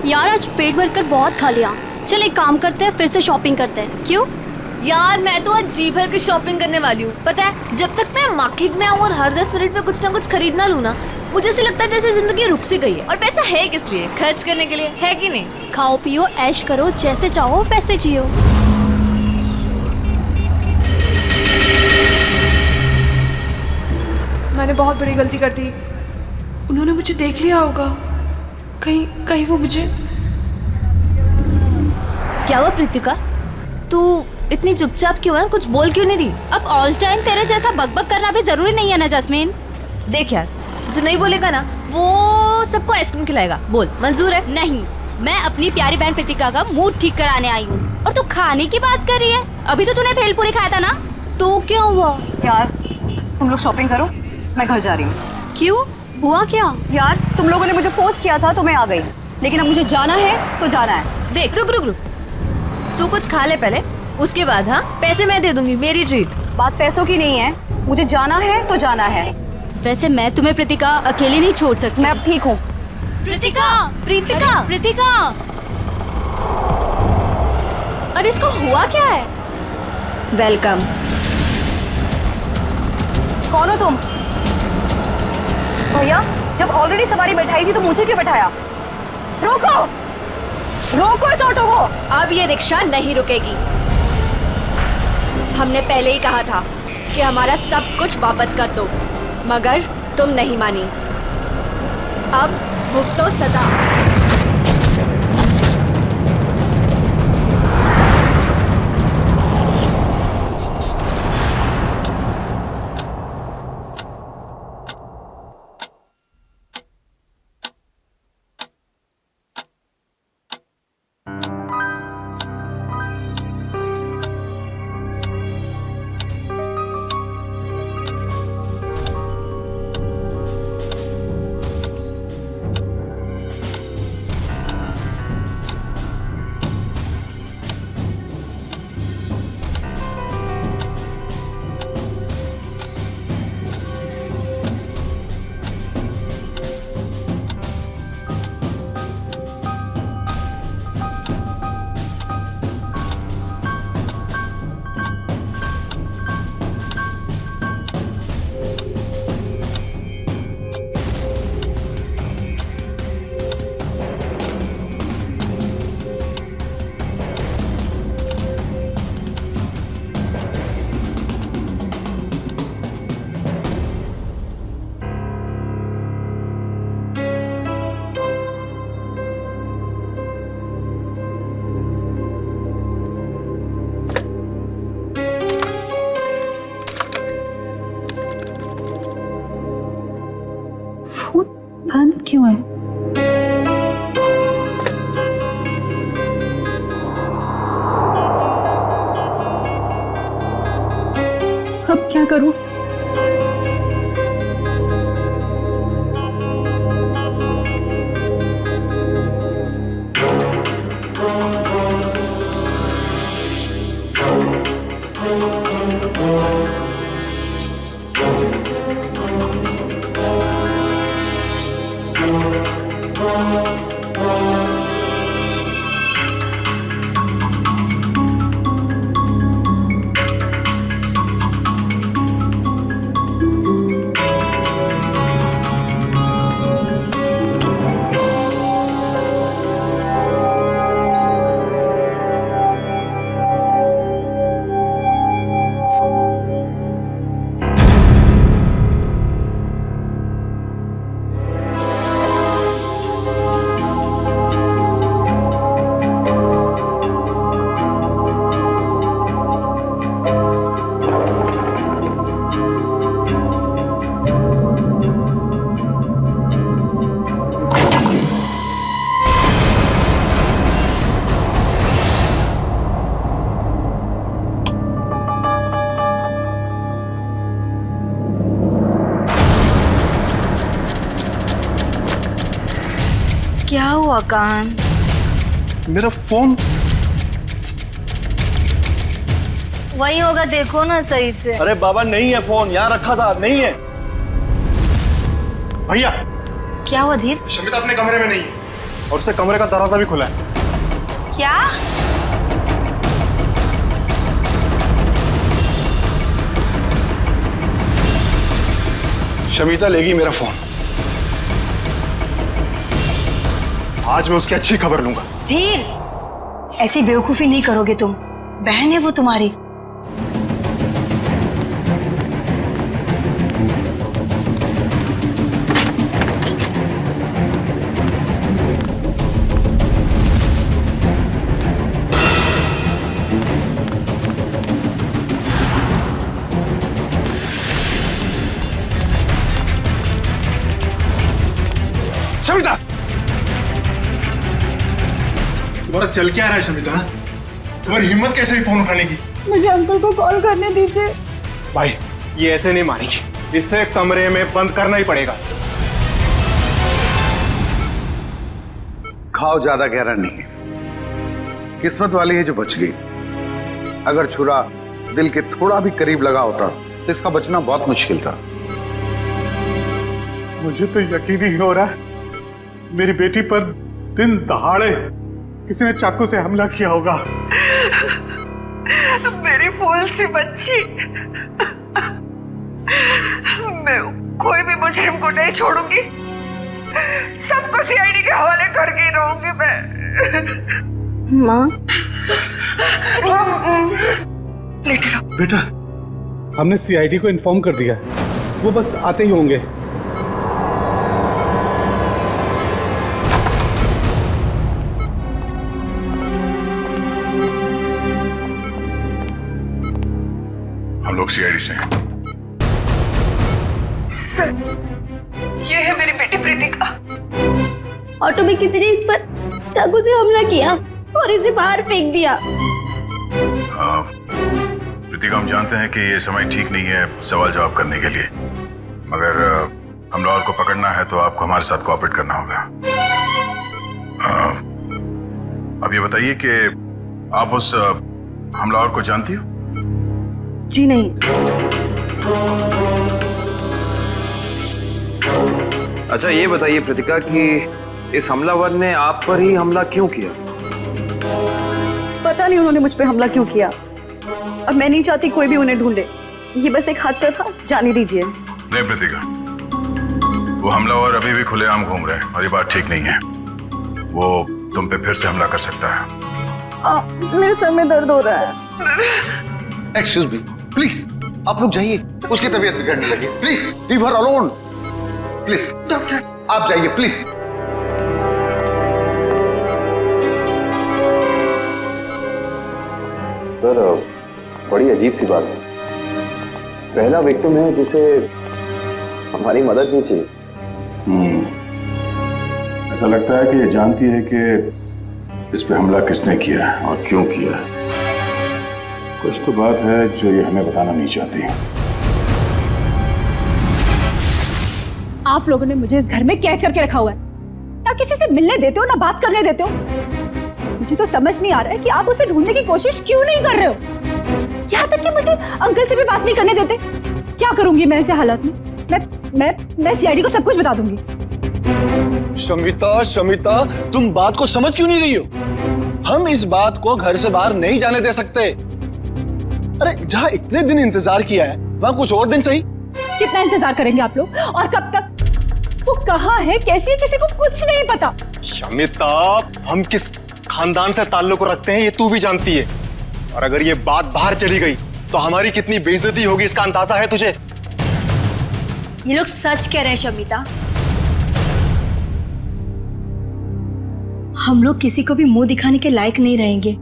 यार आज पेट भर कर बहुत खा लिया। चल एक काम करते हैं, फिर से शॉपिंग करते हैं। क्यों? यार मैं तो आज जी भर के शॉपिंग करने वाली हूँ। पता है, जब तक मैं मार्केट में आऊँ और हर 10 मिनट में कुछ ना कुछ खरीदना लूँ ना, मुझे ऐसे लगता है जैसे जिंदगी रुक सी गई है। और पैसा है किस लिए? खर्च करने के लिए, है कि नहीं? खाओ पियो ऐश करो, जैसे चाहो वैसे जियो। मैंने बहुत बड़ी गलती कर दी। उन्होंने मुझे देख लिया होगा। कहीं वो मुझे। क्या हुआ प्रीतिका, तू इतनी चुपचाप क्यों है? कुछ बोल क्यों नहीं रही? अब ऑल टाइम तेरे जैसा बकबक करना भी जरूरी नहीं है ना जस्मीन। देख यार, जो नहीं बोलेगा ना वो सबको आइसक्रीम खिलाएगा। बोल, मंजूर है? नहीं, मैं अपनी प्यारी बहन प्रीतिका का मूड ठीक कराने आई हूँ और तू खाने की बात कर रही है। अभी तो तूने भेलपूरी खाया था ना। तो क्या हुआ? यार तुम लोग शॉपिंग करो, मैं घर जा रही हूँ। क्यों, हुआ क्या? यार तुम लोगों ने मुझे फोर्स किया था तो मैं आ गई, लेकिन अब मुझे जाना है तो जाना है। देख, रुक रुक रुक, तू कुछ खा ले पहले, उसके बाद हाँ पैसे मैं दे दूंगी, मेरी ट्रीट। बात पैसों की नहीं है, मुझे जाना है तो जाना है। वैसे मैं तुम्हें प्रीतिका अकेली नहीं छोड़ सकती। मैं अब ठीक हूँ। प्रीतिका, प्रीतिका, प्रीतिका, अरे इसको हुआ क्या है? वेलकम। कौन हो तुम? भैया, जब ऑलरेडी सवारी बैठाई थी तो मुझे क्यों बैठाया? रोको, रोको इस ऑटो को। अब ये रिक्शा नहीं रुकेगी। हमने पहले ही कहा था कि हमारा सब कुछ वापस कर दो, मगर तुम नहीं मानी। अब भुगतो सजा। बंद क्यों है? अब क्या करूं? क्या हुआ कान? मेरा फोन वही होगा, देखो ना सही से। अरे बाबा नहीं है फोन, यहाँ रखा था, नहीं है। भैया क्या हुआ धीर? शमिता अपने कमरे में नहीं है। और उससे कमरे का दरवाजा भी खुला है। क्या? शमिता लेगी मेरा फोन। आज मैं उसकी अच्छी खबर लूंगा। धीर, ऐसी बेवकूफी नहीं करोगे तुम। बहन है वो तुम्हारी। शमिता, तुम्हारा चल क्या रहा है शमिता? तुम्हारी हिम्मत कैसे हुई फोन उठाने की? मुझे अंकल को कॉल करने दीजिए। भाई ये ऐसे नहीं मानेगी, इससे कमरे में बंद करना ही पड़ेगा। घाव ज्यादा गहरा नहीं है, किस्मत वाली है जो बच गई। अगर छुरा दिल के थोड़ा भी करीब लगा होता तो इसका बचना बहुत मुश्किल था। मुझे तो यकीन ही नहीं हो रहा है मेरी बेटी पर दिन दहाड़े किसी ने चाकू से हमला किया होगा। मेरी फूल सी बच्ची। मैं कोई भी मुजरिम को नहीं छोड़ूंगी। सबको सीआईडी के हवाले करके ही रहूंगी मैं। माँ, लेटे रहो। बेटा, हमने सीआईडी को इन्फॉर्म कर दिया, वो बस आते ही होंगे। हम लोग सीआईडी से हैं। सर, ये है मेरी बेटी प्रीतिका। ऑटो में किसी ने इस पर चाकू से हमला किया और इसे बाहर फेंक दिया। प्रीतिका, हम जानते हैं कि ये समय ठीक नहीं है सवाल जवाब करने के लिए, मगर हमलावर को पकड़ना है तो आपको हमारे साथ कोऑपरेट करना होगा। अब ये बताइए कि आप उस हमलावर को जानती हो? जी नहीं। अच्छा ये बताइए प्रीतिका कि इस हमलावर ने आप पर ही हमला क्यों किया? पता नहीं उन्होंने मुझ पे हमला क्यों किया। अब मैं नहीं चाहती कोई भी उन्हें ढूंढे। ये बस एक हादसा था, जाने दीजिए। नहीं प्रीतिका, वो हमलावर अभी भी खुलेआम घूम रहे हैं और ये बात ठीक नहीं है। वो तुम पे फिर से हमला कर सकता है। मेरे सर में दर्द हो रहा है। एक्सक्यूज मी, प्लीज आप लोग जाइए, उसकी तबीयत बिगड़ने लगी। Please leave her alone. Please doctor आप जाइए प्लीज। सर, बड़ी अजीब सी बात है। पहला विक्टिम है जिसे हमारी मदद नहीं चाहिए। ऐसा लगता है कि ये जानती है कि इस पे हमला किसने किया है और क्यों किया है। कुछ तो बात है जो ये हमें बताना नहीं चाहती। आप लोगों ने मुझे इस घर में कैद करके रखा हुआ है। ना किसी से मिलने देते हो, ना बात करने देते हो। मुझे तो समझ नहीं आ रहा है कि आप उसे ढूंढने की कोशिश क्यों नहीं कर रहे हो। यहाँ तक कि मुझे अंकल से भी बात नहीं करने देते। क्या करूंगी मैं ऐसे हालात में? मैं सीआईडी को सब कुछ बता दूंगी। शमिता, शमिता, तुम बात को समझ क्यों नहीं रही हो? हम इस बात को घर से बाहर नहीं जाने दे सकते। अरे जहाँ इतने दिन इंतजार किया है वहाँ कुछ और दिन सही। कितना इंतजार करेंगे आप लोग और कब तक? वो कहाँ है, कैसी है, किसी को कुछ नहीं पता। शमिता, हम किस खानदान से ताल्लुक रखते हैं ये तू भी जानती है, और अगर ये बात बाहर चली गई तो हमारी कितनी बेइज्जती होगी इसका अंदाजा है तुझे? ये लोग सच कह रहे हैं शमिता। हम लोग किसी को भी मुंह दिखाने के लायक नहीं रहेंगे।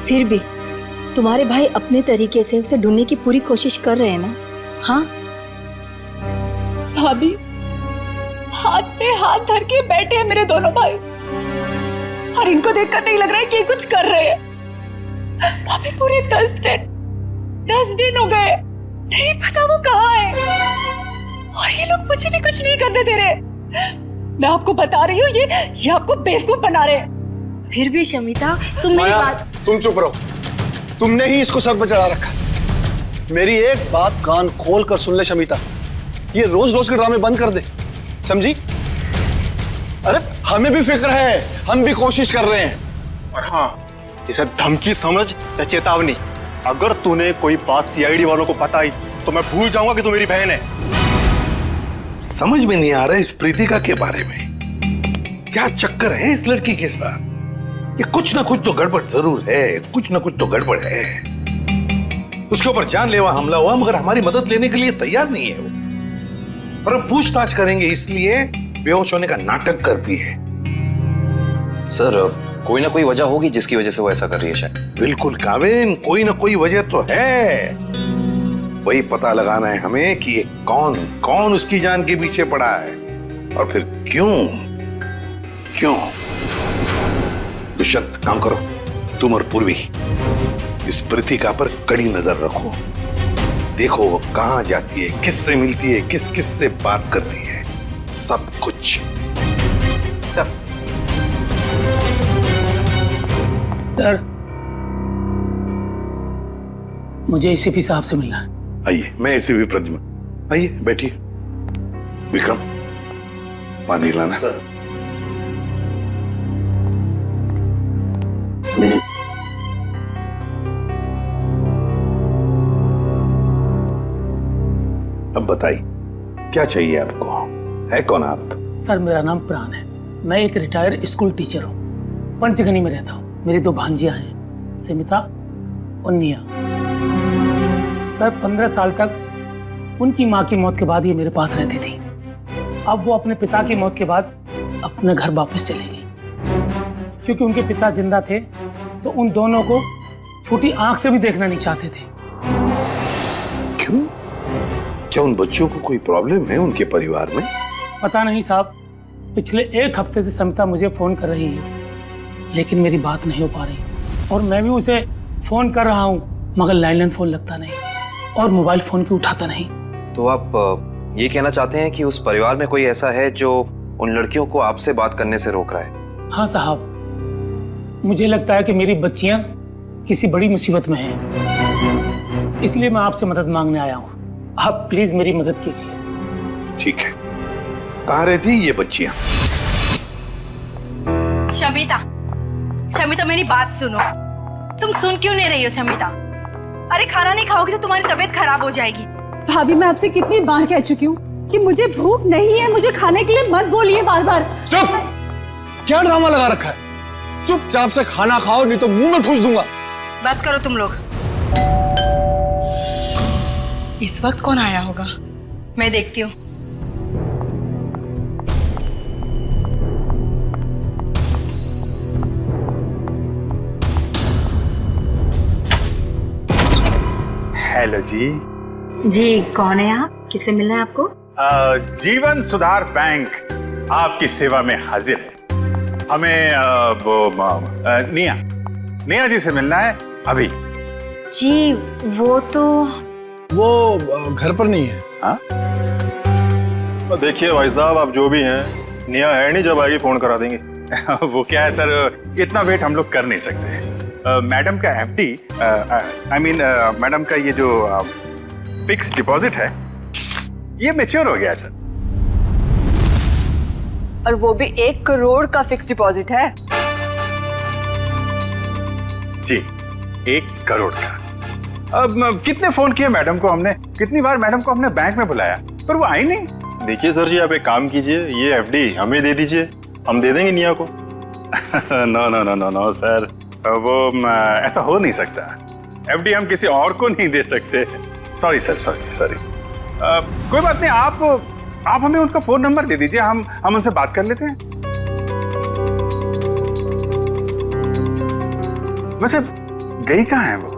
फिर भी तुम्हारे भाई अपने तरीके से उसे ढूंढने की पूरी कोशिश कर रहे हैं ना? हाँ भाभी, हाथ पे हाथ धर के बैठे हैं मेरे दोनों भाई, और इनको देखकर नहीं लग रहा है कि ये कुछ कर रहे हैं। भाभी पूरे 10 दिन हो गए, नहीं पता वो कहाँ है, और ये लोग मुझे भी कुछ नहीं करने दे रहे। मैं आपको बता रही हूँ, ये आपको बेवकूफ बना रहे हैं। फिर भी शमिता, तुम मेरी बात। तुम चुप रहो, तुमने ही इसको सर पर चढ़ा रखा। मेरी एक बात कान खोल कर सुन ले शमिता, ये रोज रोज के ड्रामे बंद कर दे, समझी? अरे हमें भी फिक्र है, हम भी कोशिश कर रहे हैं। और हाँ, इसे धमकी समझ या चेतावनी। अगर तूने कोई बात सीआईडी वालों को बताई तो मैं भूल जाऊंगा कि तू मेरी बहन है। समझ में नहीं आ रहा इस प्रीतिका के बारे में, क्या चक्कर है इस लड़की के साथ? ये कुछ ना कुछ तो गड़बड़ जरूर है, कुछ ना कुछ तो गड़बड़ है। उसके ऊपर जानलेवा हमला हुआ मगर हमारी मदद लेने के लिए तैयार नहीं है वो। और अब पूछताछ करेंगे इसलिए बेहोश होने का नाटक करती है। सर कोई ना कोई वजह होगी जिसकी वजह से वो ऐसा कर रही है शायद। बिल्कुल काविन, कोई ना कोई वजह तो है। वही पता लगाना है हमें कि ये कौन कौन उसकी जान के पीछे पड़ा है और फिर क्यों क्यों। दुष्यंत काम करो, तुम और पूर्वी इस प्रीतिका पर कड़ी नजर रखो। देखो वो कहां जाती है, किससे मिलती है, किस किस से बात करती है, सब कुछ। सर सर मुझे एसीपी साहब से मिलना है। आइए, मैं एसीपी प्रद्युम्न, आइए बैठिए। विक्रम पानी लाना। सर अब बताइए क्या चाहिए आपको, है कौन आप? सर मेरा नाम प्राण है, मैं एक रिटायर्ड स्कूल टीचर हूँ, पंचगनी में रहता हूँ। मेरी 2 भांजियां हैं, स्मिता और निया। सर 15 साल तक उनकी माँ की मौत के बाद ये मेरे पास रहती थी। अब वो अपने पिता की मौत के बाद अपने घर वापस चले गई। क्योंकि उनके पिता जिंदा थे तो उन दोनों को फूटी आंख से भी देखना नहीं चाहते थे। क्यों? क्या उन बच्चों को कोई प्रॉब्लम है उनके परिवार में? पता नहीं साहब, पिछले 1 हफ्ते से समिता मुझे फोन कर रही है लेकिन मेरी बात नहीं हो पा रही। और मैं भी उसे फोन कर रहा हूँ मगर लैंडलाइन फोन लगता नहीं और मोबाइल फोन भी उठाता नहीं। तो आप ये कहना चाहते हैं कि उस परिवार में कोई ऐसा है जो उन लड़कियों को आपसे बात करने से रोक रहा है? हाँ साहब, मुझे लगता है कि मेरी बच्चियां किसी बड़ी मुसीबत में हैं, इसलिए मैं आपसे मदद मांगने आया हूँ। आप प्लीज मेरी मदद कीजिए। ठीक है, कहाँ रहती ये बच्चियां? शमिता, शमिता मेरी बात सुनो। तुम सुन क्यों नहीं रही हो शमिता? अरे खाना नहीं खाओगी तो तुम्हारी तबीयत खराब हो जाएगी। भाभी मैं आपसे कितनी बार कह चुकी हूँ कि मुझे भूख नहीं है, मुझे खाने के लिए मत बोलिए बार बार। चुप! क्या ड्रामा लगा रखा है? चुपचाप से खाना खाओ नहीं तो मुंह में ठूस दूंगा। बस करो तुम लोग। इस वक्त कौन आया होगा, मैं देखती हूँ। हेलो जी। जी कौन है आप? किसे मिलना है आपको? जीवन सुधार बैंक आपकी सेवा में हाजिर है। हमें निया जी से मिलना है अभी। जी वो घर पर नहीं है। हाँ? देखिए भाई साहब, आप जो भी हैं, निया है नहीं, जब आएगी फोन करा देंगे। वो क्या है सर, इतना वेट हम लोग कर नहीं सकते। मैडम का एफडी, आई मीन मैडम का ये जो फिक्स डिपॉजिट है ये मैच्योर हो गया है सर। और वो भी 1 करोड़ का फिक्स डिपॉजिट है। जी 1 करोड़ का। अब कितने फोन किए मैडम को हमने, कितनी बार मैडम को हमने बैंक में बुलाया पर वो आई नहीं। देखिए सर जी, आप एक काम कीजिए, ये एफडी हमें दे दीजिए, हम दे देंगे निया को। No no no no no sir, वो ऐसा हो नहीं सकता। एफडी हम किसी और को नहीं दे सकते। Sorry sir, sorry. कोई बात नहीं, आप हमें उनका फोन नंबर दे दीजिए, हम उनसे बात कर लेते हैं। वैसे गई कहाँ है वो?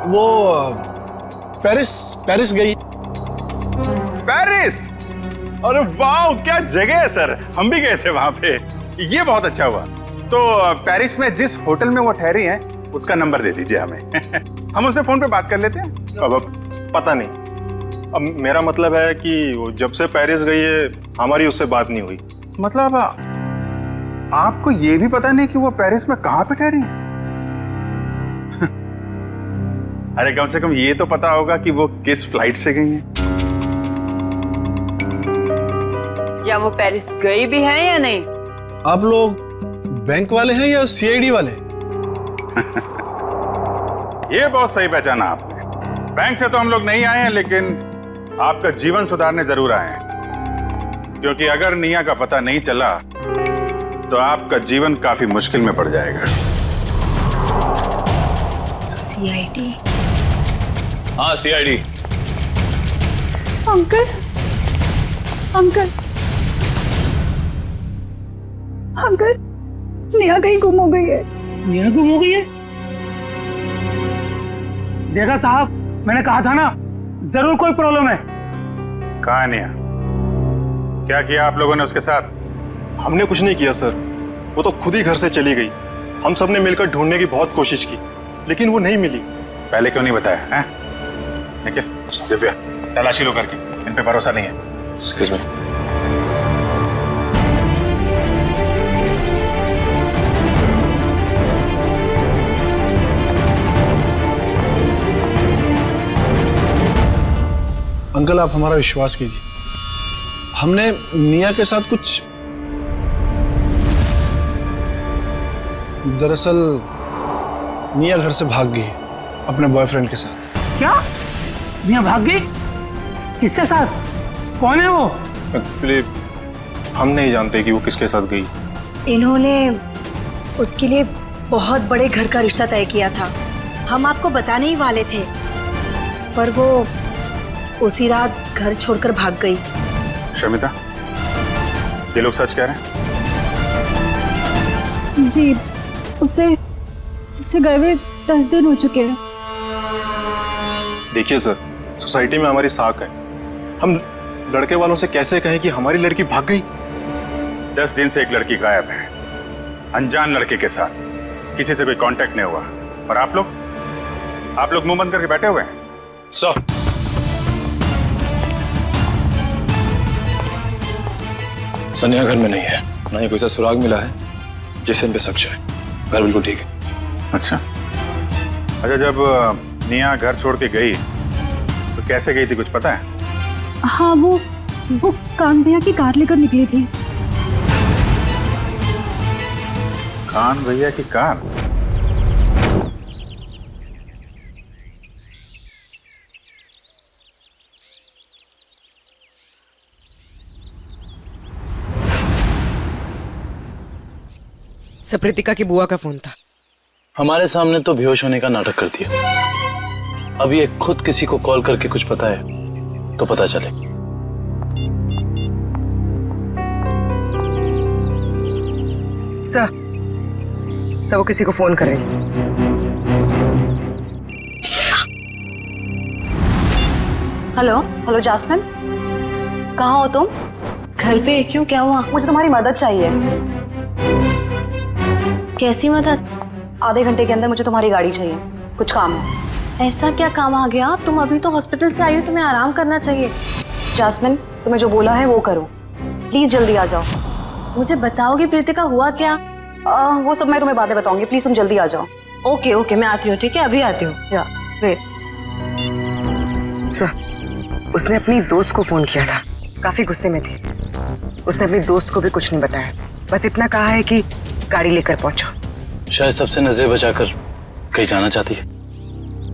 वो पेरिस गई। पेरिस? अरे वाह, क्या जगह है सर, हम भी गए थे वहां पे। ये बहुत अच्छा हुआ। तो पेरिस में जिस होटल में वो ठहरी हैं उसका नंबर दे दीजिए हमें। हम उनसे फोन पे बात कर लेते हैं। अब पता नहीं, अब मेरा मतलब है कि वो जब से पेरिस गई है हमारी उससे बात नहीं हुई। मतलब आपको ये भी पता नहीं कि वो पेरिस में कहाँ पे ठहरी है? अरे कम से कम ये तो पता होगा कि वो किस फ्लाइट से गई हैं। क्या वो पेरिस गई भी है या नहीं? आप लोग बैंक वाले हैं या सीआईडी वाले? ये बहुत सही पहचाना आपने। बैंक से तो हम लोग नहीं आए हैं, लेकिन आपका जीवन सुधारने जरूर आए हैं। क्योंकि अगर निया का पता नहीं चला तो आपका जीवन काफी मुश्किल में पड़ जाएगा। सीआईडी? हाँ, CID. Uncle, uncle, uncle, Neha कहीं गुम हो गई है। नेहा गुम हो गई है? देखा साहब, मैंने कहा था ना, जरूर कोई प्रॉब्लम है। कहाँ है निया? क्या किया आप लोगों ने उसके साथ? हमने कुछ नहीं किया सर, वो तो खुद ही घर से चली गई। हम सब ने मिलकर ढूंढने की बहुत कोशिश की, लेकिन वो नहीं मिली। पहले क्यों नहीं बताया हैं? ठीक है दिव्या, तलाशी लो करके, इन पे भरोसा नहीं है। Excuse me. अंकल, आप हमारा विश्वास कीजिए, हमने निया के साथ कुछ, दरअसल निया घर से भाग गई अपने बॉयफ्रेंड के साथ। क्या? निया भाग गई? किसके साथ? कौन है वो? एक्चुअली हम नहीं जानते कि वो किसके साथ गई। इन्होंने उसके लिए बहुत बड़े घर का रिश्ता तय किया था। हम आपको बताने ही वाले थे, पर वो उसी रात घर छोड़कर भाग गई। शर्मिता, ये लोग सच कह रहे हैं? जी, उसे गए हुए 10 दिन हो चुके हैं। देखिए सर, सोसाइटी में हमारी साख है, हम लड़के वालों से कैसे कहें कि हमारी लड़की भाग गई? 10 दिन से एक लड़की गायब है, अनजान लड़के के साथ, किसी से कोई कांटेक्ट नहीं हुआ। और आप लोग मुंह बंद करके बैठे हुए हैं। सर, सनिया घर में नहीं है, ना ही कोई सा सुराग मिला है जिससे इन पे शक जाए। घर बिल्कुल ठीक है। अच्छा, जब निया घर छोड़ के गई तो कैसे गई थी, कुछ पता है? हाँ, वो कान भैया की कार लेकर निकली थी। कान भैया की कार? सप्रीतिका की बुआ का फोन था। हमारे सामने तो बेहोश होने का नाटक कर दिया। अब ये खुद किसी को कॉल करके कुछ पता है तो पता चले। सर वो किसी को फोन कर रही है। हेलो जास्मिन, कहाँ हो तुम? घर पे? क्यों, क्या हुआ? मुझे तुम्हारी मदद चाहिए। कैसी मदद? आधे घंटे के अंदर मुझे तुम्हारी गाड़ी चाहिए, कुछ काम है। ऐसा क्या काम आ गया? तुम अभी तो हॉस्पिटल से आई हो, तुम्हें आराम करना चाहिए। जास्मिन, तुम्हें जो बोला है वो करो, प्लीज जल्दी आ जाओ। मुझे बताओगे प्रीतिका हुआ क्या? वो सब मैं तुम्हें बातें बताऊंगी, प्लीज तुम जल्दी आ जाओ। ओके मैं आती हूँ, ठीक है, अभी आती हूँ। या वेट। सर, उसने अपनी दोस्त को फोन किया था, काफी गुस्से में थी। उसने अपनी दोस्त को भी कुछ नहीं बताया, बस इतना कहा है कि गाड़ी लेकर पहुंचो। शायद सबसे नजर बचाकर कहीं जाना चाहती है,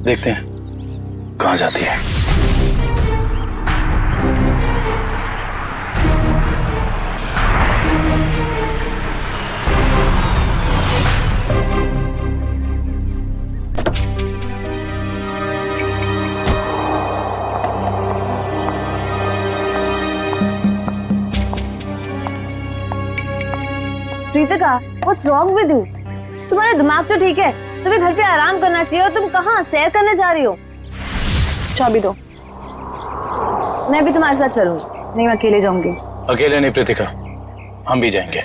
देखते हैं कहाँ जाती है। Pritika, what's wrong with you? तुम्हारा दिमाग तो ठीक है, तुम्हें घर पे आराम करना चाहिए, और तुम कहाँ सैर करने जा रही हो? चाबी दो। मैं भी तुम्हारे साथ चलूंगी। नहीं, मैं अकेले जाऊंगी। अकेले नहीं प्रीतिका, हम भी जाएंगे।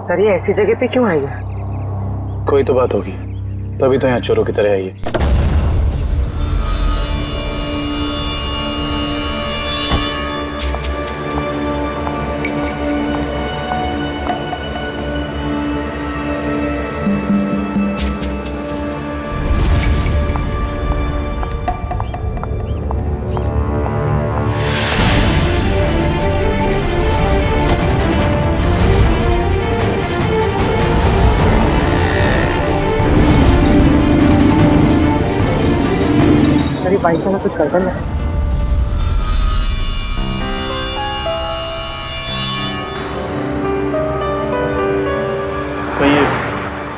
सर ये ऐसी जगह पे क्यों आई है? कोई तो बात होगी, तभी तो यहाँ चोरों की तरह आई है। बाइक वाला कुछ कर ना। कहीं ये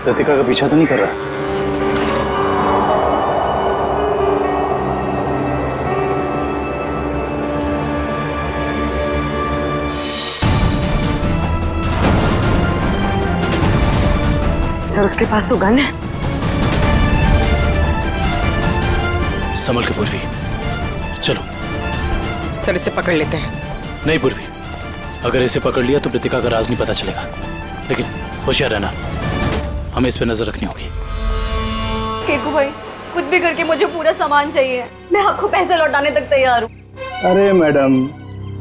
कृतिका का पीछा तो नहीं कर रहा? सर उसके पास तो गन है। संभल के पूर्वी, चलो। सर इसे पकड़ लेते हैं। नहीं पूर्वी, अगर इसे पकड़ लिया तो कृतिका का राज नहीं पता चलेगा, लेकिन होशियार रहना, हमें इस पे नजर रखनी होगी। केकू भाई कुछ भी करके मुझे पूरा सामान चाहिए, मैं आपको पैसे लौटाने तक तैयार हूँ। अरे मैडम,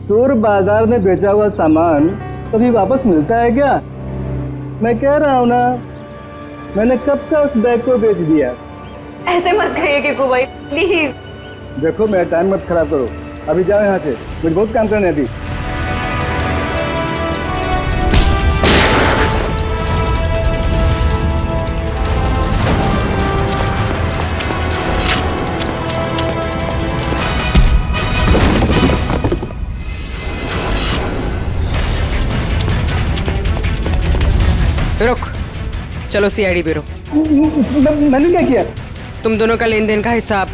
चोर बाजार में बेचा हुआ सामान कभी वापस मिलता है क्या? मैं कह रहा हूँ ना, मैंने कब का उस बैग को बेच दिया। ऐसे मत कहिए केकू भाई, प्लीज। देखो मेरा टाइम मत खराब करो, अभी जाओ यहाँ से, मुझे बहुत काम करना है अभी। रुक, चलो सीआईडी ब्यूरो। मैंने क्या किया? तुम दोनों का लेन देन का हिसाब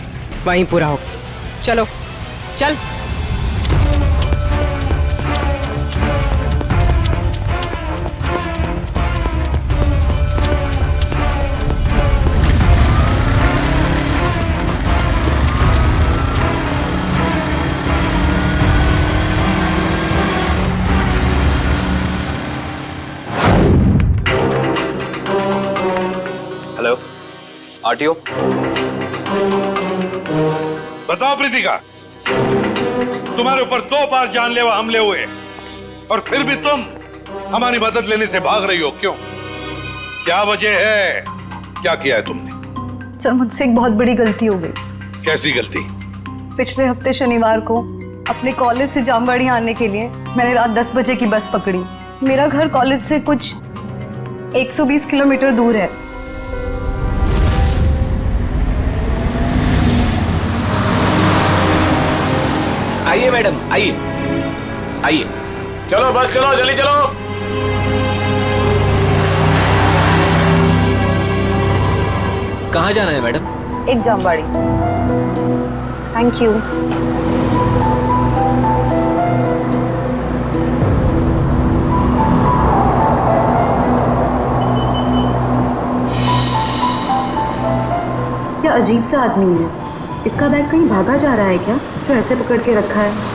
वहीं पूरा हो। चलो चल। Hello RTO. बताओ प्रीतिका, तुम्हारे ऊपर 2 बार जानलेवा हमले हुए और फिर भी तुम हमारी मदद लेने से भाग रही हो, क्यों? क्या वजह है? क्या किया है तुमने? सर मुझसे एक बहुत बड़ी गलती हो गई। कैसी गलती? पिछले हफ्ते शनिवार को अपने कॉलेज से जामवाड़ी आने के लिए मैंने रात 10 बजे की बस पकड़ी। मेरा घर कॉलेज से कुछ 120 किलोमीटर दूर है। आइए मैडम, आइए आइए। चलो बस चलो, जल्दी चलो। कहाँ जाना है मैडम? एक जामवाड़ी। Thank you. क्या अजीब सा आदमी है, इसका बैग कहीं भागा जा रहा है क्या, जो ऐसे पकड़ के रखा है?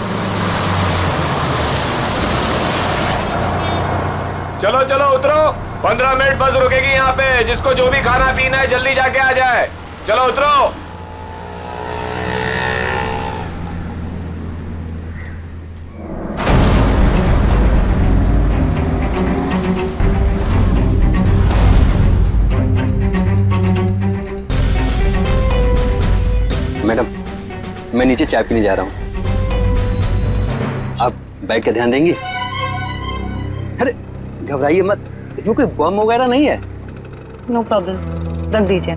चलो चलो उतरो, 15 मिनट बस रुकेगी यहाँ पे। जिसको जो भी खाना पीना है जल्दी जाके आ जाए। चलो उतरो। मैडम मैं नीचे चाय पीने जा रहा हूँ, आप बैग का ध्यान देंगी? अरे घबराइए मत, इसमें कोई बम वगैरह नहीं है। नो प्रॉब्लम, रख दीजिए।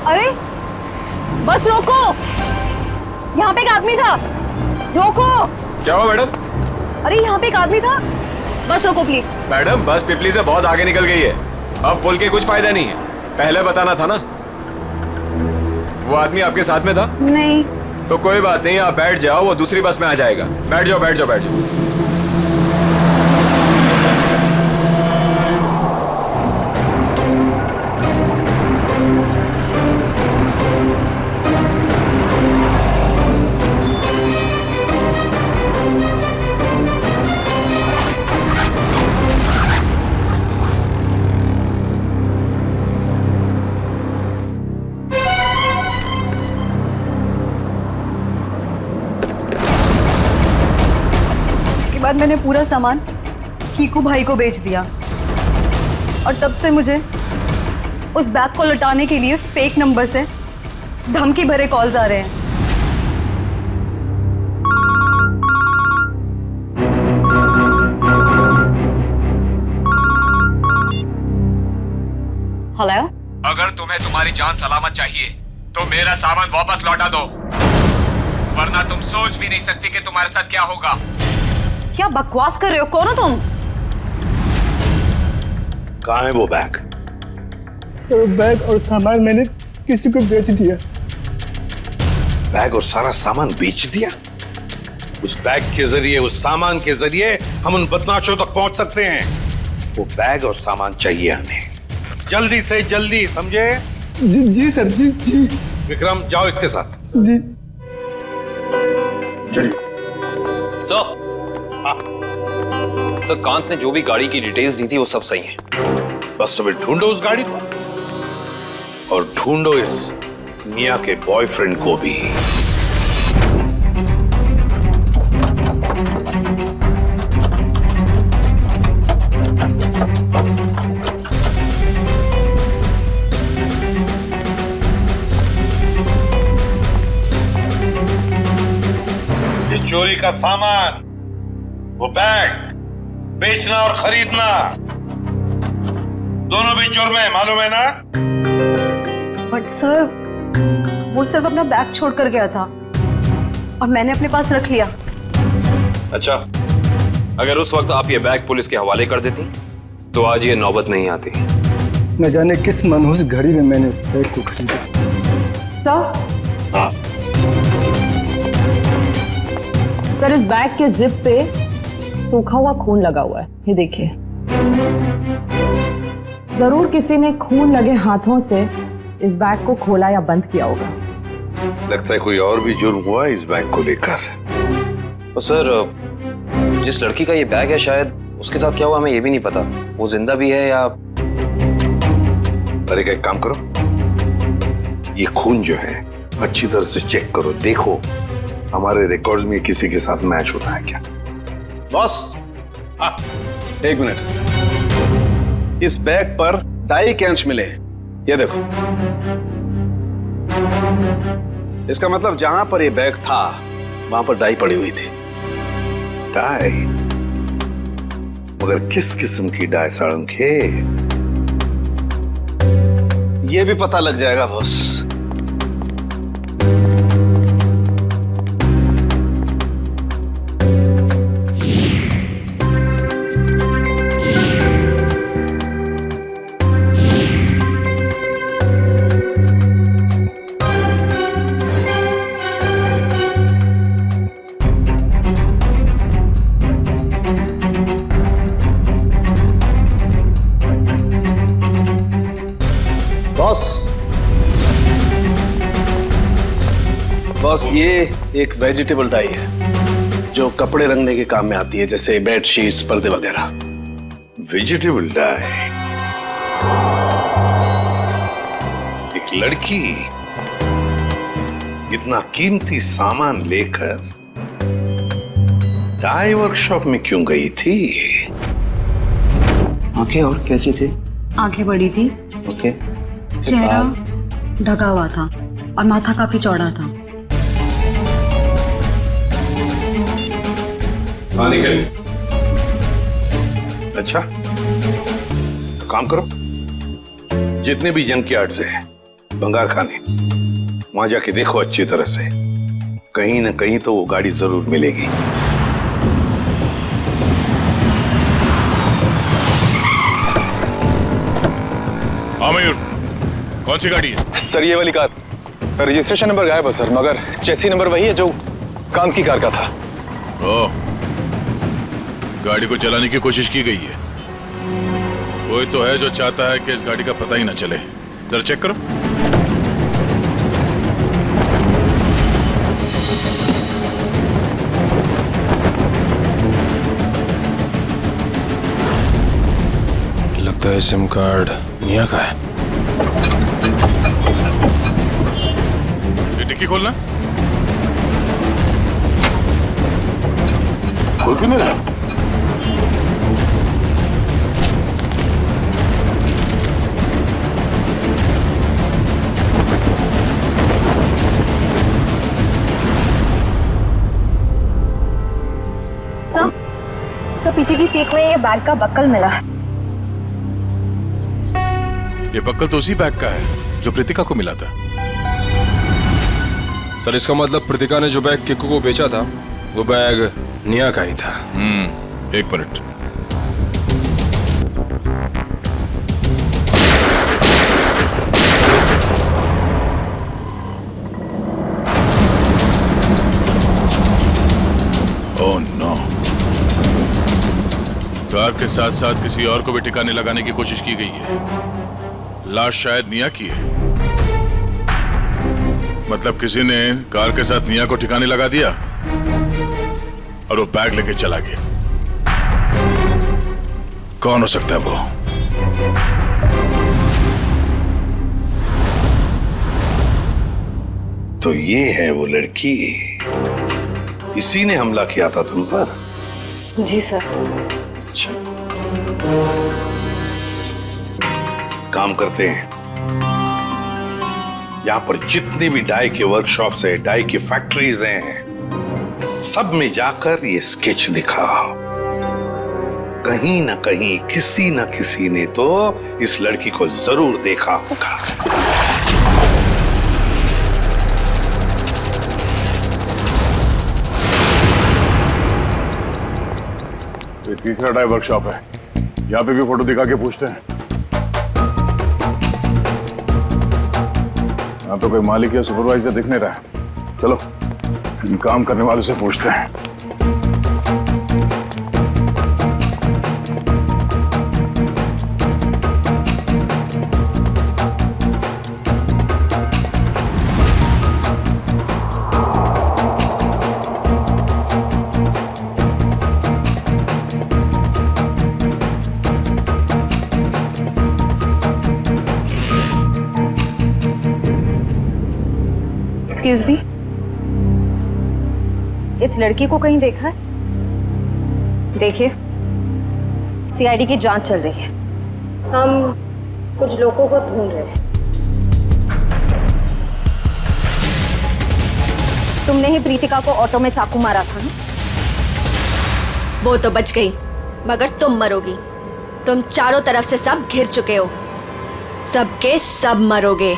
अरे बस रोको, यहाँ पे एक आदमी था, रोको। क्या हुआ मैडम? अरे यहाँ पे एक आदमी था, बस रोको प्लीज। मैडम बस पिपली से बहुत आगे निकल गई है। अब बोल के कुछ फायदा नहीं है, पहले बताना था ना। वो आदमी आपके साथ में था? नहीं। तो कोई बात नहीं, आप बैठ जाओ, वो दूसरी बस में आ जाएगा। बैठ जाओ बैठ जाओ बैठ जाओ। उसके बाद मैंने पूरा सामान कीकू भाई को बेच दिया और तब से मुझे उस बैग को लौटाने के लिए फेक नंबर से धमकी भरे कॉल्स आ रहे हैं। हेलो, अगर तुम्हें तुम्हारी जान सलामत चाहिए तो मेरा सामान वापस लौटा दो, वरना तुम सोच भी नहीं सकती कि तुम्हारे साथ क्या होगा। क्या बकवास कर रहे हो? कौन हो तुम? कहाँ है वो बैग? तो बैग और सामान मैंने किसी को बेच दिया। बैग और सारा सामान बेच दिया? उस बैग के जरिए, उस सामान के जरिए हम उन बदमाशों तक पहुंच सकते हैं। वो बैग और सामान चाहिए हमें, जल्दी से जल्दी, समझे? जी सर, जी। विक्रम, जाओ इसके साथ। जी चलिए। सर, कांत ने जो भी गाड़ी की डिटेल्स दी थी वो सब सही है। बस अभी ढूंढो उस गाड़ी को और ढूंढो इस मिया के बॉयफ्रेंड को भी। ये चोरी का सामान, वो बैग बेचना और खरीदना दोनों भी जुर्म है, मालूम है ना? बट सर, वो सिर्फ अपना बैग छोड़ कर गया था और मैंने अपने पास रख लिया। अच्छा, अगर उस वक्त आप ये बैग पुलिस के हवाले कर देती तो आज ये नौबत नहीं आती। न जाने किस मनहूस घड़ी में मैंने उस बैग को खरीदा। सर, हाँ, सर इस बैग के जिप पे सूखा हुआ खून लगा हुआ है, ये देखिए। जरूर किसी ने खून लगे हाथों से इस बैग को खोला या बंद किया होगा। लगता है कोई और भी जुर्म हुआ इस बैग को लेकर। तो सर, जिस लड़की का ये बैग है शायद उसके साथ क्या हुआ हमें ये भी नहीं पता। वो जिंदा भी है या... अरे, एक काम करो, ये खून जो है अच्छी तरह से चेक करो, देखो हमारे रिकॉर्ड्स में किसी के साथ मैच होता है क्या। बॉस, हाँ, एक मिनट। इस बैग पर डाई के अंश मिले हैं, ये देखो। इसका मतलब जहां पर ये बैग था वहां पर डाई पड़ी हुई थी। डाई? मगर किस किस्म की डाई साळुंखे? ये भी पता लग जाएगा बॉस। बॉस, ये एक वेजिटेबल डाई है जो कपड़े रंगने के काम में आती है, जैसे बेड शीट्स, पर्दे वगैरह। Vegetable die? एक लड़की इतना कीमती सामान लेकर डाई वर्कशॉप में क्यों गई थी? आंखें और कैसी थी? आंखें बड़ी थी। ओके। चेहरा ढका हुआ था और माथा काफी चौड़ा था। निकल। अच्छा, तो काम करो, जितने भी जंक यार्ड्स है, बंगार खाने, वहां जाके देखो अच्छी तरह से, कहीं ना कहीं तो वो गाड़ी जरूर मिलेगी। हाँ मयूर, कौन सी गाड़ी है? सर ये वाली कार, रजिस्ट्रेशन नंबर गायब है सर, मगर चेसी नंबर वही है जो काम की कार का था। ओह, गाड़ी को चलाने की कोशिश की गई है। कोई तो है जो चाहता है कि इस गाड़ी का पता ही ना चले। जरा चेक करो। लगता है सिम कार्ड निया का है। ये डिक्की खोलना। खोल क्यों नहीं रहा? सर पीछे की सीट में ये बैग का बक्कल मिला है। ये बक्कल तो उसी बैग का है जो प्रीतिका को मिला था। सर इसका मतलब प्रीतिका ने जो बैग किक्कू को बेचा था वो बैग निया का ही था। एक मिनट। ओह नो, कार के साथ साथ किसी और को भी ठिकाने लगाने की कोशिश की गई है। लाश शायद निया की है। मतलब किसी ने कार के साथ निया को ठिकाने लगा दिया और वो बैग लेके चला गया। कौन हो सकता है वो? तो ये है वो लड़की, इसी ने हमला किया था तुम पर? जी सर। अच्छा, काम करते हैं, यहां पर जितनी भी डाई के वर्कशॉप्स है, डाई की फैक्ट्रीज हैं, सब में जाकर ये स्केच दिखाओ। कहीं ना कहीं किसी ना किसी ने तो इस लड़की को जरूर देखा होगा। ये तीसरा डाई वर्कशॉप है, यहाँ पे भी फोटो दिखा के पूछते हैं। यहाँ तो कोई मालिक या सुपरवाइजर दिख नहीं रहा है। चलो इन काम करने वालों से पूछते हैं। एक्सक्यूज मी, इस लड़की को कहीं देखा है? देखिए, सीआईडी की जांच चल रही है, हम कुछ लोगों को ढूंढ रहे हैं। तुमने ही प्रीतिका को ऑटो में चाकू मारा था ना? वो तो बच गई, मगर तुम मरोगी। तुम चारों तरफ से सब घिर चुके हो, सबके सब मरोगे।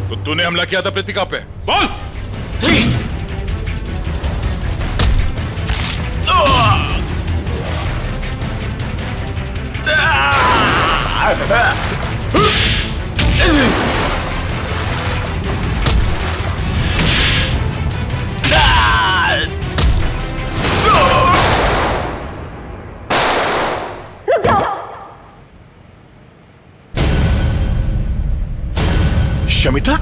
तो तूने हमला किया था प्रीतिका पे, बोल। शमिता,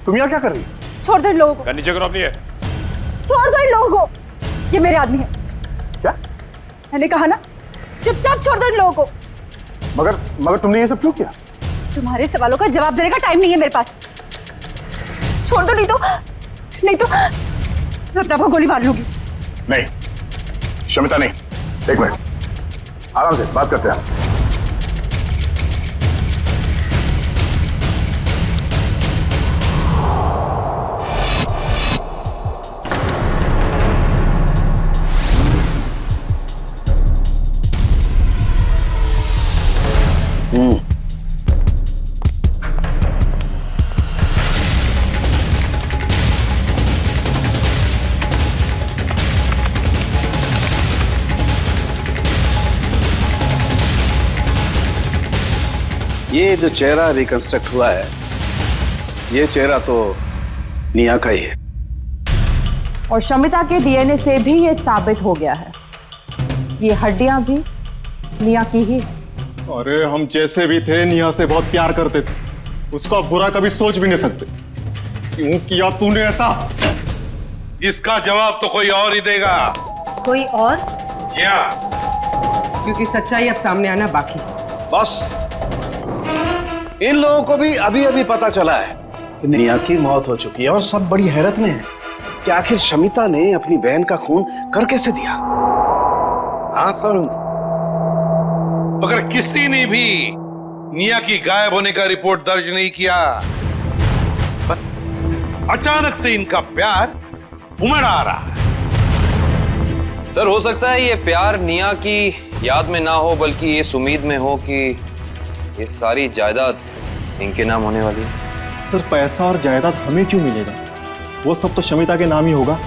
तुम यहाँ क्या कर रही? छोड़ दो इन लोगों को। नीचे करो अपनी है। छोड़ दो इन लोगों को, ये मेरे आदमी है। क्या? मैंने कहा ना, चुपचाप छोड़ दो इन लोगों को। मगर तुमने ये सब क्यों किया? तुम्हारे सवालों का जवाब देने का टाइम नहीं है मेरे पास। छोड़ दो, नहीं तो मैं प्रभा गोली मार लूंगी। नहीं शमिता नहीं, एक मिनट, आराम से बात करते हैं। ये जो चेहरा रिकंस्ट्रक्ट हुआ है, ये चेहरा तो निया का ही है। और शमिता के डीएनए से भी ये साबित हो गया है, ये हड्डियां भी निया की ही। अरे हम जैसे भी थे निया से बहुत प्यार करते थे, उसका बुरा कभी सोच भी नहीं सकते। क्यों किया तूने ऐसा? इसका जवाब तो कोई और ही देगा। कोई और? क्या? क्योंकि सच्चाई अब सामने आना बाकी। बस इन लोगों को भी अभी अभी पता चला है कि निया की मौत हो चुकी है और सब बड़ी हैरत में है कि आखिर शमिता ने अपनी बहन का खून कर कैसे दिया। हाँ सर, मगर किसी ने भी निया की गायब होने का रिपोर्ट दर्ज नहीं किया। बस अचानक से इनका प्यार उमड़ आ रहा है। सर हो सकता है ये प्यार निया की याद में ना हो, बल्कि इस उम्मीद में हो कि ये सारी जायदाद इनके नाम होने वाली है। सर पैसा और जायदाद हमें क्यों मिलेगा? वो सब तो शमिता के नाम ही होगा,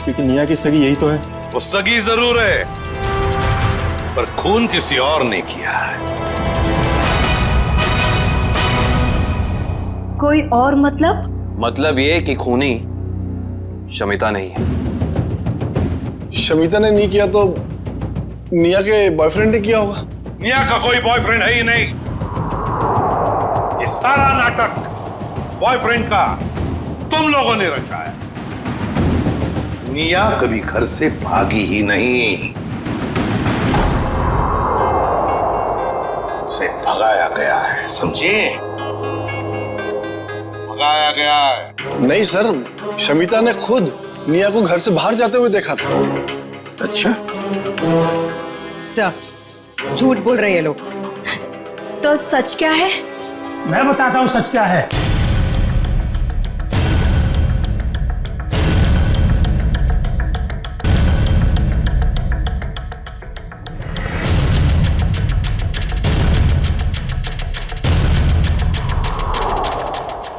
क्योंकि निया की सगी यही तो है। वो सगी जरूर है, पर खून किसी और ने किया है। कोई और मतलब? मतलब ये कि खूनी शमिता नहीं है। शमिता ने नहीं किया तो निया के बॉयफ्रेंड ने किया होगा। निया का कोई बॉयफ्रेंड है ही नहीं। ये सारा नाटक बॉयफ्रेंड का तुम लोगों ने रचा है। निया कभी घर से भागी ही नहीं, उसे भगाया गया है, समझे? भगाया गया है। नहीं सर, शमिता ने खुद निया को घर से बाहर जाते हुए देखा था। अच्छा, सर झूठ बोल रहे हैं ये लोग। तो सच क्या है? मैं बताता हूँ सच क्या है।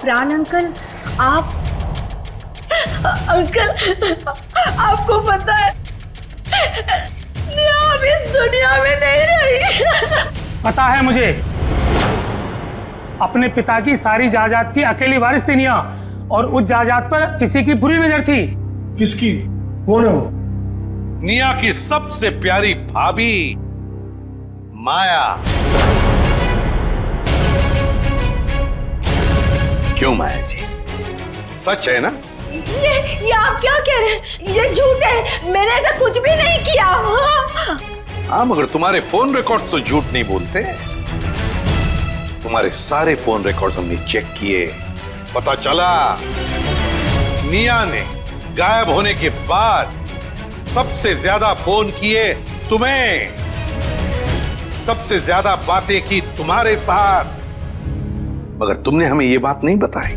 प्राण अंकल, आप अंकल आपको पता है निया अब इस दुनिया में नहीं रही। पता है मुझे, अपने पिता की सारी जायदाद की अकेली वारिस थी निया, और उस जायदाद पर किसी की बुरी नजर थी। किसकी? कौन है वो? निया की सबसे प्यारी भाभी माया। क्यों माया जी, सच है ना? ये आप क्या कह रहे हैं? ये झूठ है, मैंने ऐसा कुछ भी नहीं किया। हाँ, मगर तुम्हारे फोन रिकॉर्ड्स तो झूठ नहीं बोलते। तुम्हारे सारे फोन रिकॉर्ड्स हमने चेक किए, पता चला निया ने गायब होने के बाद सबसे ज्यादा फोन किए तुम्हें, सबसे ज्यादा बातें की तुम्हारे साथ, मगर तुमने हमें ये बात नहीं बताई।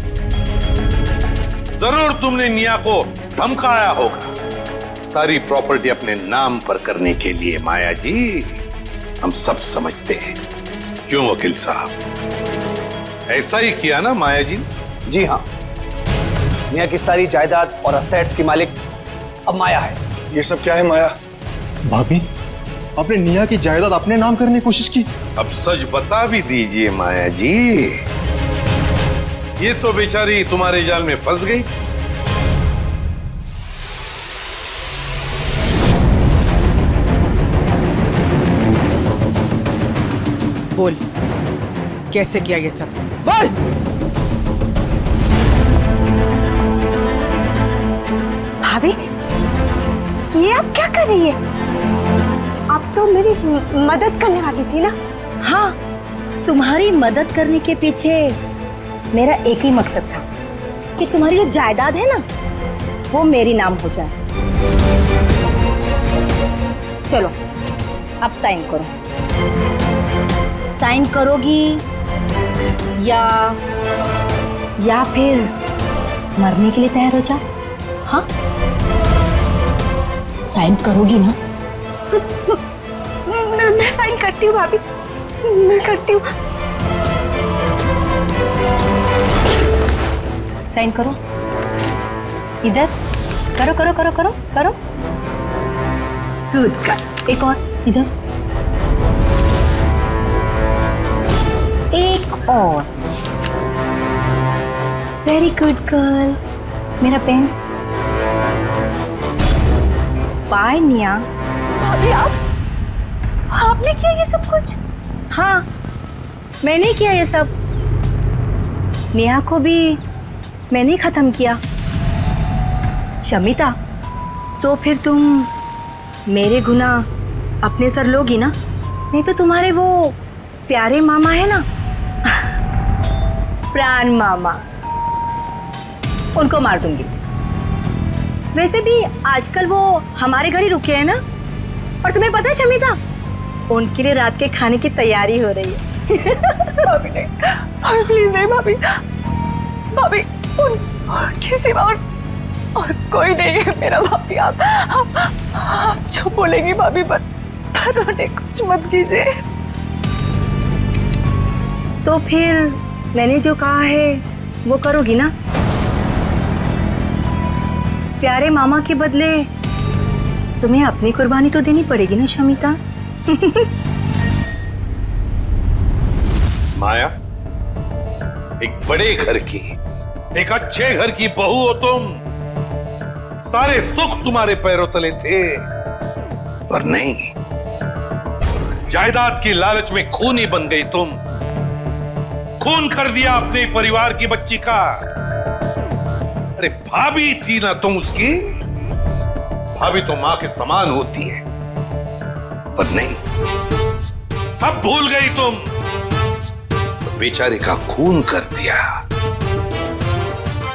जरूर तुमने निया को धमकाया होगा सारी प्रॉपर्टी अपने नाम पर करने के लिए। माया जी, हम सब समझते हैं। क्यों वकील साहब, ऐसा ही किया ना माया जी? जी हाँ, निया की सारी जायदाद और असेट्स की मालिक अब माया है। ये सब क्या है माया? भाभी, आपने निया की जायदाद अपने नाम करने की कोशिश की। अब सच बता भी दीजिए माया जी, ये तो बेचारी तुम्हारे जाल में फंस गई। बोल, कैसे किया ये सब? बोल। भाभी, ये आप क्या कर रही है? आप तो मेरी मदद करने वाली थी ना। हाँ, तुम्हारी मदद करने के पीछे मेरा एक ही मकसद था कि तुम्हारी जो जायदाद है ना वो मेरी नाम हो जाए। चलो अब साइन करो। साइन करोगी या फिर मरने के लिए तैयार हो जाओ? हाँ, साइन करोगी ना? मैं साइन करती हूँ भाभी, मैं करती हूँ। साइन करो, इधर करो करो करो करो करो। गुड गर्ल, एक और इधर, एक और। Very good girl. मेरा पेन। बाय निया। भाभी आपने किया ये सब कुछ? हाँ, मैंने किया ये सब। नेहा को भी मैंने खत्म किया। शमिता, तो फिर तुम मेरे गुनाह अपने सर लोगी ना? नहीं तो तुम्हारे वो प्यारे मामा है ना, प्राण मामा, उनको मार दूंगी। वैसे भी आजकल वो हमारे घर ही रुके हैं ना। और तुम्हें पता है शमिता, उनके लिए रात के खाने की तैयारी हो रही है। भाभी नहीं, भाभी प्लीज नहीं भाभी, भाभी उनके सिवा और कोई नहीं है मेरा। भाभी आप जो बोलेंगी भाभी, पर उन्हें कुछ मत कीजिए। तो फिर मैंने जो कहा है वो करोगी ना? प्यारे मामा के बदले तुम्हें अपनी कुर्बानी तो देनी पड़ेगी ना शमिता। माया, एक बड़े घर की, एक अच्छे घर की बहू हो तुम। सारे सुख तुम्हारे पैरों तले थे, पर नहीं, जायदाद की लालच में खूनी बन गई तुम। खून कर दिया अपने परिवार की बच्ची का। अरे भाभी थी ना तुम उसकी, भाभी तो मां के समान होती है, पर नहीं, सब भूल गई तुम। तो बेचारे का खून कर दिया।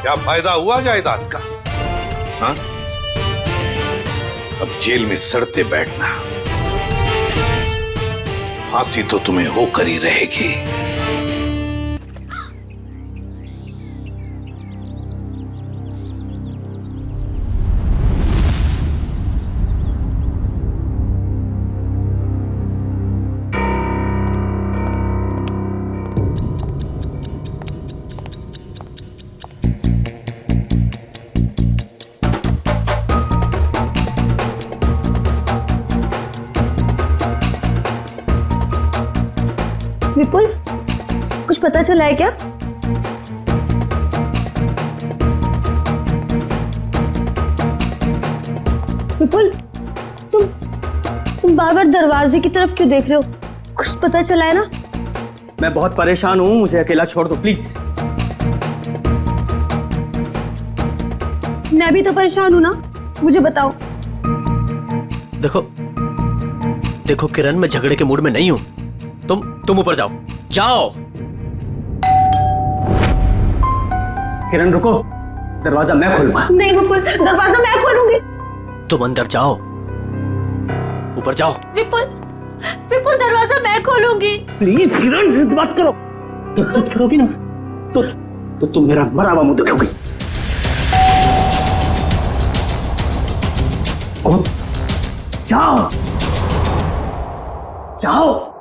क्या फायदा हुआ जायदाद का? हाँ? अब जेल में सड़ते बैठना, फांसी तो तुम्हें होकर ही रहेगी। विपुल, कुछ पता चला है क्या? विपुल, तुम बार बार दरवाजे की तरफ क्यों देख रहे हो? कुछ पता चला है ना? मैं बहुत परेशान हूँ, मुझे अकेला छोड़ दो प्लीज। मैं भी तो परेशान हूँ ना, मुझे बताओ। देखो किरण, मैं झगड़े के मूड में नहीं हूँ। तुम ऊपर जाओ। किरण रुको, दरवाजा मैं खोलूंगा। नहीं विपुल, दरवाजा मैं खोलूंगी। तुम अंदर जाओ, ऊपर जाओ। विपुल दरवाजा मैं खोलूंगी। प्लीज किरण, जिद मत करो। तो जिद करोगी ना तो तुम मेरा मरा हुआ मुंह देखोगी। जाओ जाओ।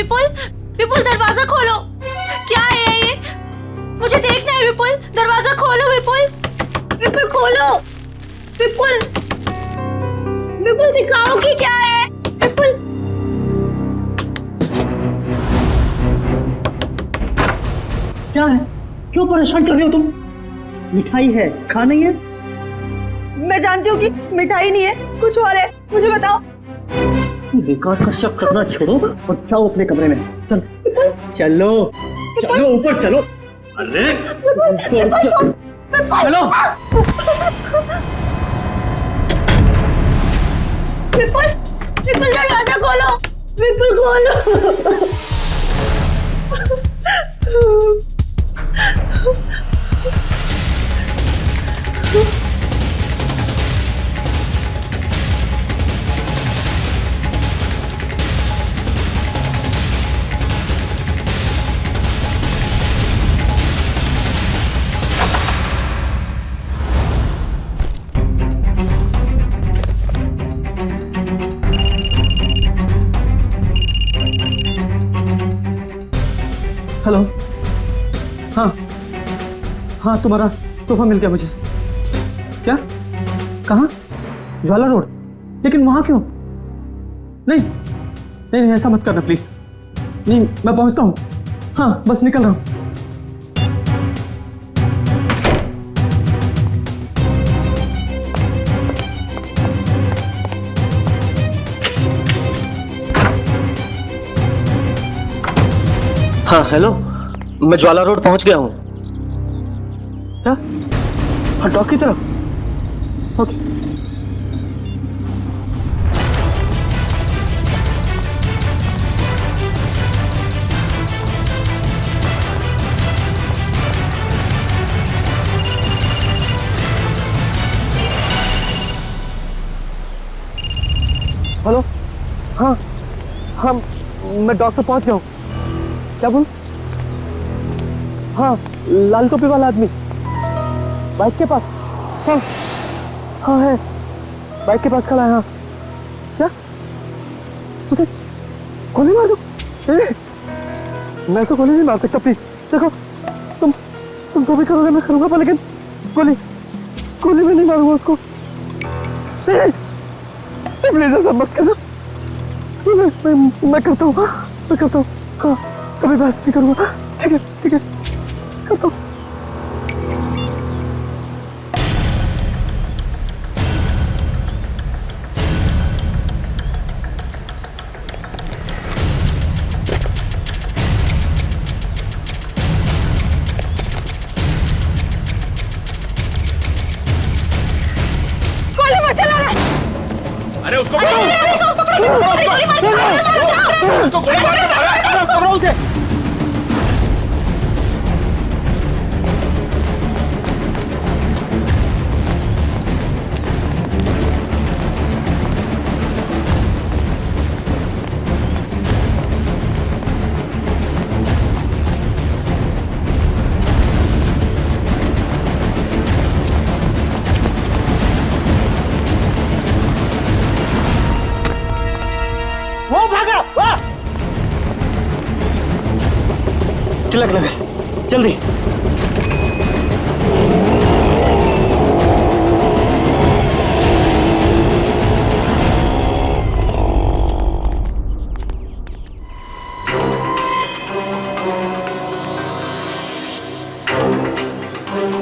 विपुल, विपुल दरवाजा खोलो। क्या है ये? मुझे देखना है विपुल, दरवाजा खोलो विपुल। विपुल खोलो, विपुल, विपुल दिखाओ कि क्या है। विपुल, क्या है? क्यों परेशान कर रही हो तुम? मिठाई है, खा नहीं है? मैं जानती हूँ कि मिठाई नहीं है, कुछ और है, मुझे बताओ। बेकार का शक करना छोड़ो और जाओ अपने कमरे में। चलो चलो चलो ऊपर चलो। अरे चलो। विपुल, विपुल दरवाजा खोलो, विपुल खोलो। हेलो, हाँ हाँ, तुम्हारा तोहफा मिल गया मुझे। क्या? कहाँ? ज्वाला रोड। लेकिन वहाँ क्यों? नहीं नहीं नहीं, ऐसा मत करना प्लीज। नहीं, मैं पहुँचता हूँ। हाँ, बस निकल रहा हूँ। हाँ हेलो, मैं ज्वाला रोड पहुंच गया हूँ। क्या? हाँ, डॉक की तरफ। ओके। हेलो, हाँ हाँ, मैं डॉक से पहुंच गया हूँ। क्या बोल? हाँ, लाल टोपी वाला आदमी बाइक के पास। हाँ हाँ है, बाइक के पास खड़ा है। हाँ, क्या? मुझे गोली मार दो? मैं तो गोली नहीं मार सकता प्लीज। देखो, तुम जो भी करोगे मैं करूंगा, पर लेकिन गोली में नहीं मारूंगा उसको। प्लीज ऐसा मत करना। मैं करता हूँ, मैं करता हूँ। हाँ, कभी बात नहीं करूंगा। ठीक है, ठीक है, करता हूँ। अरे उसको गोली मार के भागा उसे। वो भागा, वाह! तिलक लगा, जल्दी।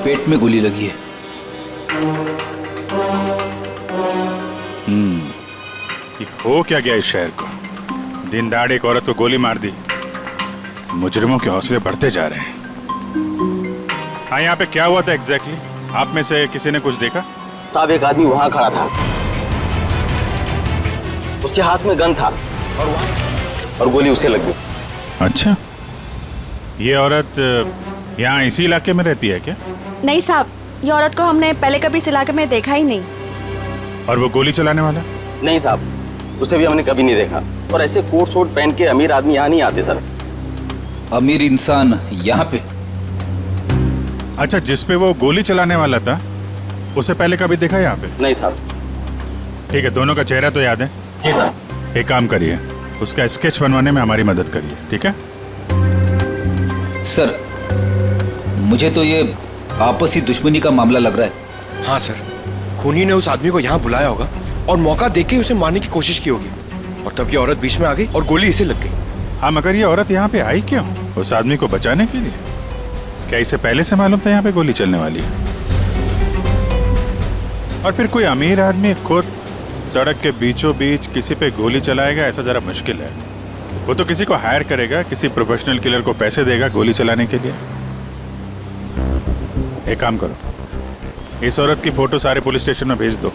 पेट में गोली लगी है। ये हो क्या गया इस शहर को? दिन दहाड़े एक औरत को गोली मार दी। मुजरिमों के हौसले बढ़ते जा रहे हैं। हाँ, यहाँ पे क्या हुआ था एग्जैक्टली? आप में से किसी ने कुछ देखा? साहब, एक आदमी वहां खड़ा था, उसके हाथ में गन था और गोली उसे लग गई। अच्छा, ये औरत यहाँ इसी इलाके में रहती है क्या? नहीं साहब, ये औरत को हमने पहले कभी इस इलाके में देखा ही नहीं। और वो गोली चलाने वाला? नहीं साहब, उसे भी हमने कभी नहीं देखा। और ऐसे कोट सूट पहन के अमीर आदमी यहाँ नहीं आते सर। अमीर इंसान यहाँ पे? अच्छा, जिसपे वो गोली चलाने वाला था उसे पहले कभी देखा यहाँ पे? नहीं साहब। ठीक है, दोनों का चेहरा तो याद है? जी साहब। एक काम करिए, उसका स्केच बनवाने में हमारी मदद करिए, ठीक है? सर, मुझे तो ये आपसी दुश्मनी का मामला लग रहा है। हाँ सर, खूनी ने उस आदमी को यहाँ बुलाया होगा और मौका देके उसे मारने की कोशिश की होगी, और तब ये औरत बीच में आ गई और गोली इसे लग गई। हाँ, मगर ये औरत यहाँ पे आई क्यों? उस आदमी को बचाने के लिए? क्या इसे पहले से मालूम था यहाँ पे गोली चलने वाली है? और फिर कोई अमीर आदमी खुद सड़क के बीचों बीच किसी पे गोली चलाएगा, ऐसा जरा मुश्किल है। वो तो किसी को हायर करेगा, किसी प्रोफेशनल किलर को पैसे देगा गोली चलाने के लिए। एक काम करो, इस औरत की फोटो सारे पुलिस स्टेशन में भेज दो,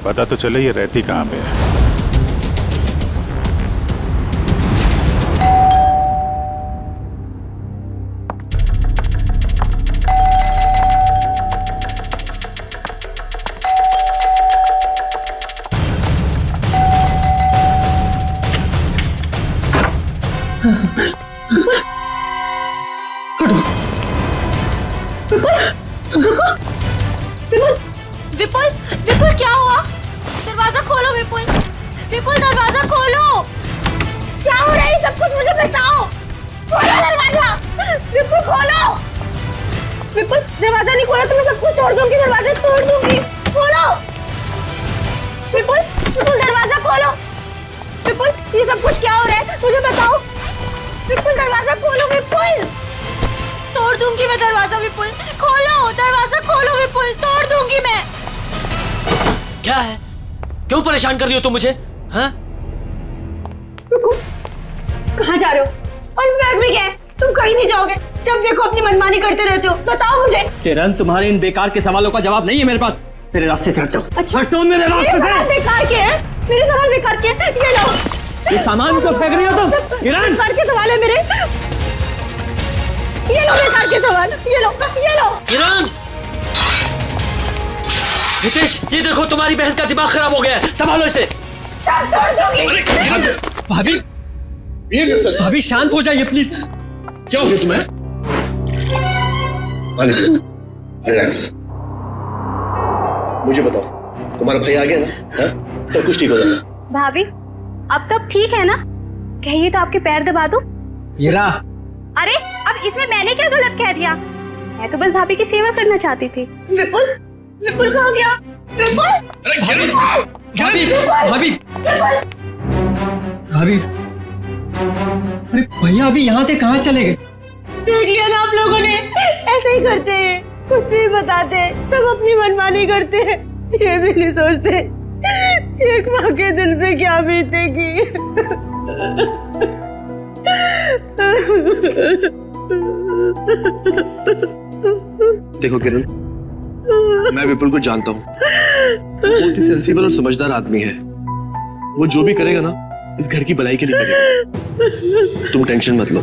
पता तो चले ये रहती कहाँ पे है। विपुल, विपुल क्या हुआ? दरवाजा खोलो विपुल, विपुल दरवाजा खोलो। क्या हो रहा है सब कुछ मुझे बताओ। खोलो दरवाजा, विपुल खोलो। विपुल दरवाजा नहीं खोला तो मैं सब कुछ तोड़ दूंगी, दरवाजा तोड़ दूंगी। खोलो विपुल, विपुल दरवाजा खोलो। विपुल ये सब कुछ क्या हो रहा है मुझे बताओ। विपुल दरवाजा खोलो, विपुल तोड़ दूंगी मैं दरवाजा। विपुल खोलो दरवाजा, खोलो विपुल, तोड़ दूंगी मैं। क्या है? क्यों परेशान कर रही हो तुम मुझे? हाँ? रुको, कहाँ जा रहे हो? और इस बैग में क्या है? तुम कहीं नहीं जाओगे, जब देखो अपनी मनमानी करते रहते हो। बताओ मुझे। किरण, तुम्हारे इन बेकार के सवालों का जवाब नहीं है मेरे पास। मेरे रास्ते से हट जाओ। अच्छा, हटो मेरे रास्ते से। सवाल बेकार के हैं, मेरे सवाल बेकार के हैं। ये लो, ये सामान को फेंक रही हो तुम? किरण, बेकार के सवाल है मेरे। ये लो बेकार के सवाल, ये लो, ये लो। किरण, हितेश, ये देखो तुम्हारी बहन का दिमाग खराब हो गया है, संभालो इसे। सब तोड़ दूंगी। भाभी, भाभी शांत हो जाइए प्लीज। क्या हो गया तुम्हें? रिलैक्स। मुझे बताओ, तुम्हारा भाई आ गया ना? हाँ? सब कुछ ठीक हो जाएगा। भाभी, अब तो ठीक है ना? कहिए तो आपके पैर दबा दूं? हीरा, अरे अब इसमें मैंने क्या गलत कह दिया? मैं तो बस भाभी की सेवा करना चाहती थी। विपुल, विपुल कहाँ गया? विपुल, भाभी, भाभी, भाभी, अरे भैया अभी यहाँ से कहाँ चले गए? देख लिया ना आप लोगों ने, ऐसे ही करते हैं, कुछ नहीं बताते, सब अपनी मनमानी करते हैं, ये भी नहीं सोचते एक माँ के दिल पे क्या बीतेगी। देखो किरण, मैं विपुल को जानता हूँ, बहुत ही सेंसिबल और समझदार आदमी है। वो जो भी करेगा ना, इस घर की भलाई के लिए करेगा। तुम टेंशन मत लो।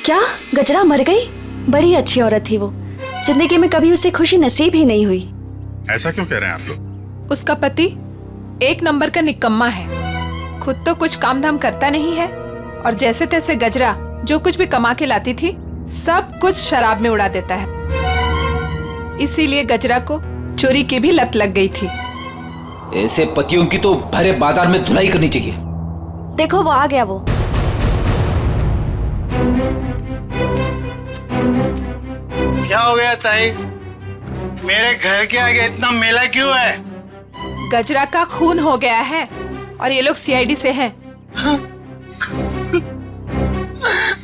क्या गजरा मर गई? बड़ी अच्छी औरत थी वो, जिंदगी में कभी उसे खुशी नसीब ही नहीं हुई। ऐसा क्यों कह रहे हैं आप लोग? उसका पति एक नंबर का निकम्मा है, खुद तो कुछ काम धाम करता नहीं है, और जैसे तैसे गजरा जो कुछ भी कमा के लाती थी सब कुछ शराब में उड़ा देता है। इसीलिए गजरा को चोरी की भी लत लग गई थी। ऐसे पतियों की तो भरे बाजार में धुलाई करनी चाहिए। देखो वो आ गया। वो क्या हो गया ताई? मेरे घर के आगे इतना मेला क्यों है? गजरा का खून हो गया है और ये लोग सीआईडी से हैं।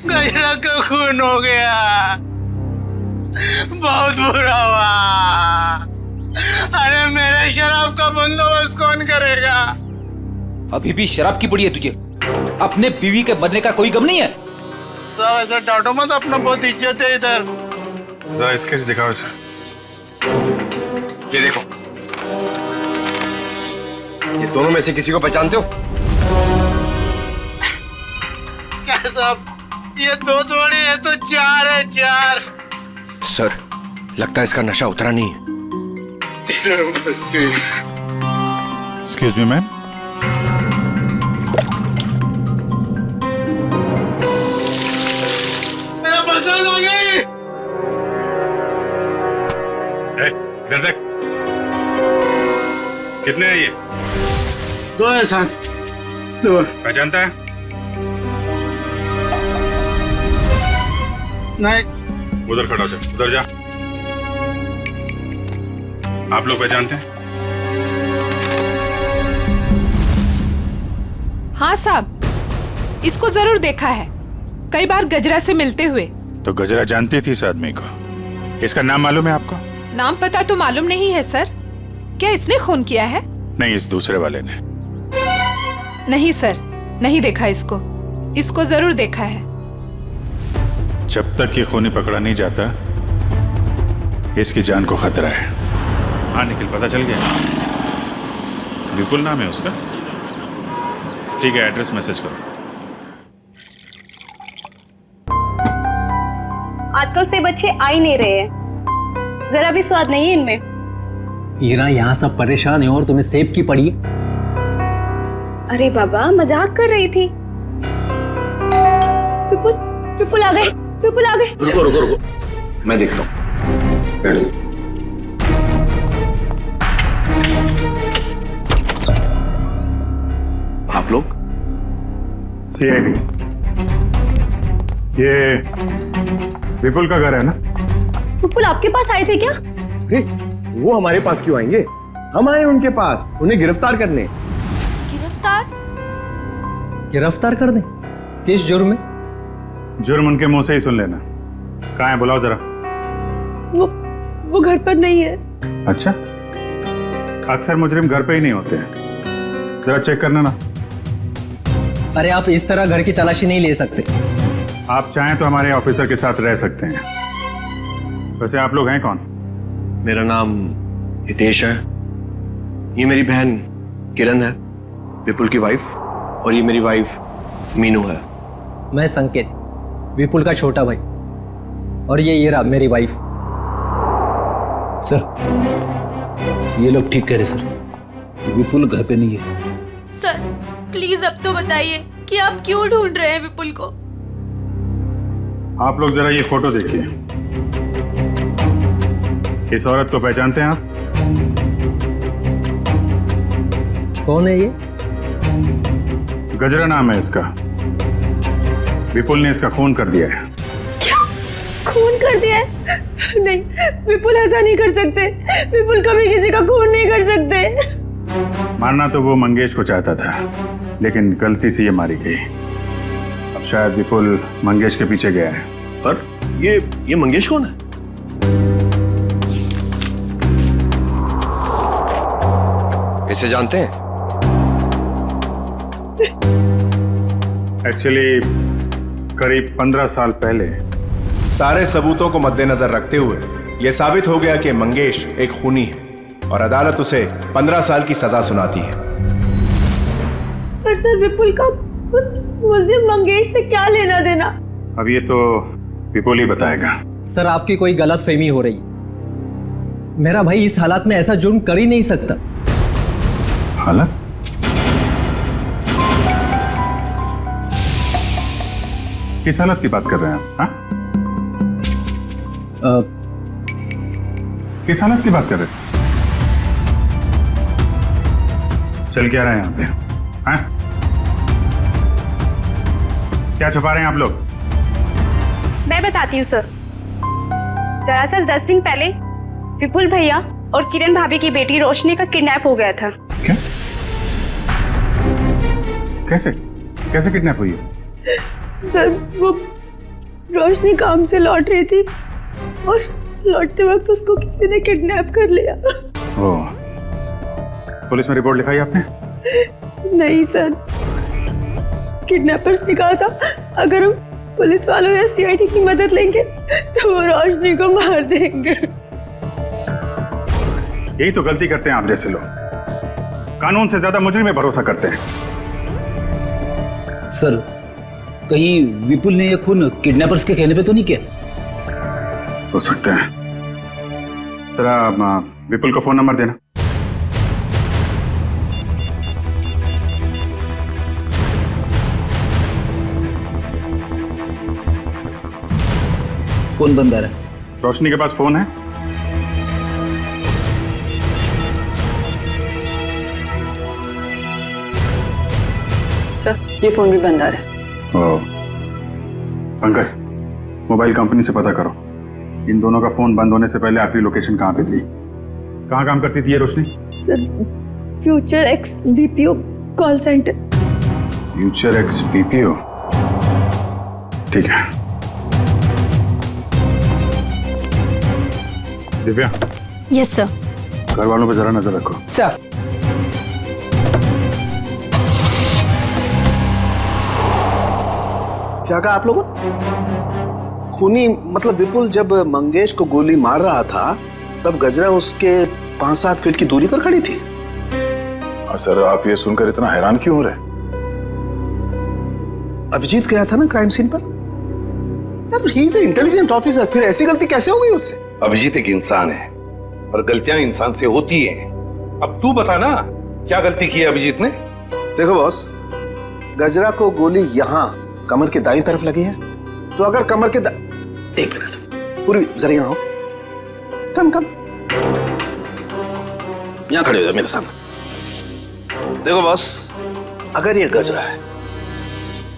गजरा का खून हो गया, बहुत बुरा हुआ। अरे मेरे शराब का बंदोबस्त कौन करेगा? अभी भी शराब की पड़ी है तुझे? अपने बीवी के मरने का कोई गम नहीं है? सब ऐसा डांटो मत, अपना बहुत इज्जत है इधर। जरा स्केच दिखाओ इसे। ये देखो, ये दोनों में से किसी को पहचानते हो? क्या साहब, ये दो थोड़ी है तो चार है, चार। सर, लगता है इसका नशा उतरा नहीं है। एक्सक्यूज मी मैम, मेरा पसंद आ गई। इधर देख, कितने हैं ये? दो है सर, पहचानता है? नहीं। उधर खड़ा हो जा, उधर जा। आप लोग पहचानते हैं? हाँ साहब, इसको जरूर देखा है, कई बार गजरा से मिलते हुए। तो गजरा जानती थी इस आदमी को। इसका नाम मालूम है आपको? नाम पता तो मालूम नहीं है सर। क्या इसने खून किया है? नहीं, इस दूसरे वाले ने। नहीं सर, नहीं देखा इसको। इसको जरूर देखा है। जब तक ये खूनी पकड़ा नहीं जाता, इसकी जान को खतरा है। हाँ निखिल, पता चल गया? विपुल नाम है उसका। ठीक है, एड्रेस मैसेज करो। आजकल से बच्चे आ ही नहीं रहे हैं, जरा भी स्वाद नहीं है इनमें। हीरा, यहाँ सब परेशान है और तुम्हें सेब की पड़ी। अरे बाबा, मजाक कर रही थी। विपुल, विपुल आ गए, विपुल आ गए। रुको रुको रुको, मैं देखता हूँ। बैठो। आप लोग? सीआईडी। ये विपुल का घर है ना? विपुल आपके पास आए थे क्या? वो हमारे पास क्यों आएंगे? हम आए उनके पास, उन्हें गिरफ्तार करने। गिरफ्तार? गिरफ्तार कर दे? किस जुर्म में? जुर्म उनके मुंह से ही सुन लेना। कहाँ है, बुलाओ जरा। वो घर पर नहीं है। अच्छा, अक्सर मुजरिम घर पे ही नहीं होते हैं। जरा चेक करना ना। अरे आप इस तरह घर की तलाशी नहीं ले सकते। आप चाहें तो हमारे ऑफिसर के साथ रह सकते हैं। वैसे आप लोग हैं कौन? मेरा नाम हितेश है, ये मेरी बहन किरण है, विपुल की वाइफ, और ये मेरी वाइफ मीनू है। मैं संकेत, विपुल का छोटा भाई, और ये रहा मेरी वाइफ। सर, ये लोग ठीक कह रहे सर, विपुल घर पे नहीं है। सर प्लीज अब तो बताइए कि आप क्यों ढूंढ रहे हैं विपुल को? आप लोग जरा ये फोटो देखिए। इस औरत को पहचानते हैं आप? कौन है ये? गजरा नाम है इसका। विपुल ने इसका खून कर दिया है। क्या? खून कर दिया है? नहीं, विपुल ऐसा नहीं कर सकते। विपुल कभी किसी का खून नहीं कर सकते। मारना तो वो मंगेश को चाहता था, लेकिन गलती से ये मारी गई। अब शायद विपुल मंगेश के पीछे गया है। पर ये मंगेश कौन है? इसे जानते हैं? एक्चुअली करीब 15 साल पहले सारे सबूतों को मद्देनजर रखते हुए यह साबित हो गया कि मंगेश एक खूनी है और अदालत उसे 15 साल की सजा सुनाती है। पर सर विपुल का उस मुझे मंगेश से क्या लेना देना? अब ये तो विपुल ही बताएगा। सर आपकी कोई गलत फहमी हो रही। मेरा भाई इस हालात में ऐसा जुर्म कर ही नहीं सकता। हालत? किस हालत की बात कर रहे हैं आप? हाँ? किस हालत की बात कर रहे हैं? चल क्या रहे हैं यहाँ पे? हाँ? क्या छुपा रहे हैं आप लोग? मैं बताती हूँ सर। दरअसल 10 दिन पहले विपुल भैया और किरण भाभी की बेटी रोशनी का किडनैप हो गया था। क्या? कैसे कैसे किडनैप हुई है? सर वो रोशनी काम से लौट रही थी और लौटते वक्त उसको किसी ने किडनैप कर लिया। ओह, पुलिस में रिपोर्ट लिखाई आपने? नहीं सर, किडनैपर्स ने कहा था अगर हम पुलिस वालों या सीआईडी की मदद लेंगे तो वो रोशनी को मार देंगे। यही तो गलती करते हैं आप जैसे लोग, कानून से ज्यादा मुजरिम में भरोसा करते हैं। सर, कहीं विपुल ने यह खून किडनैपर्स के कहने पे तो नहीं किया? हो सकता है। जरा विपुल का फोन नंबर देना। फोन बंद आ रहा है। रोशनी के पास फोन है? सर ये फोन भी बंद आ रहा है। पंकज, मोबाइल कंपनी से पता करो इन दोनों का फोन बंद होने से पहले आखिरी लोकेशन कहाँ पे थी। कहाँ काम करती थी ये रोशनी? Future X BPO call centre. Future X BPO, ठीक है। दिव्या। Yes sir. घर वालों पे जरा नजर रखो। सर। क्या कहा आप लोगों ने? खूनी मतलब विपुल जब मंगेश को गोली मार रहा था तब गजरा उसके 5-7 फीट की दूरी पर खड़ी थी। सर आप ये सुनकर इतना हैरान क्यों हो रहे? अभिजीत गया था ना क्राइम सीन पर। ही इज इंटेलिजेंट ऑफिसर, फिर ऐसी गलती कैसे हो गई उससे? अभिजीत एक इंसान है और गलतियां इंसान से होती हैं। अब तू बता ना क्या गलती की है अभिजीत ने? देखो बॉस, गजरा को गोली यहां कमर के दाईं तरफ लगी है, तो अगर कमर के एक मिनट पूरी जरा यहां आओ। कम यहां खड़े हो जाओ मेरे सामने। देखो बॉस, अगर ये गजरा है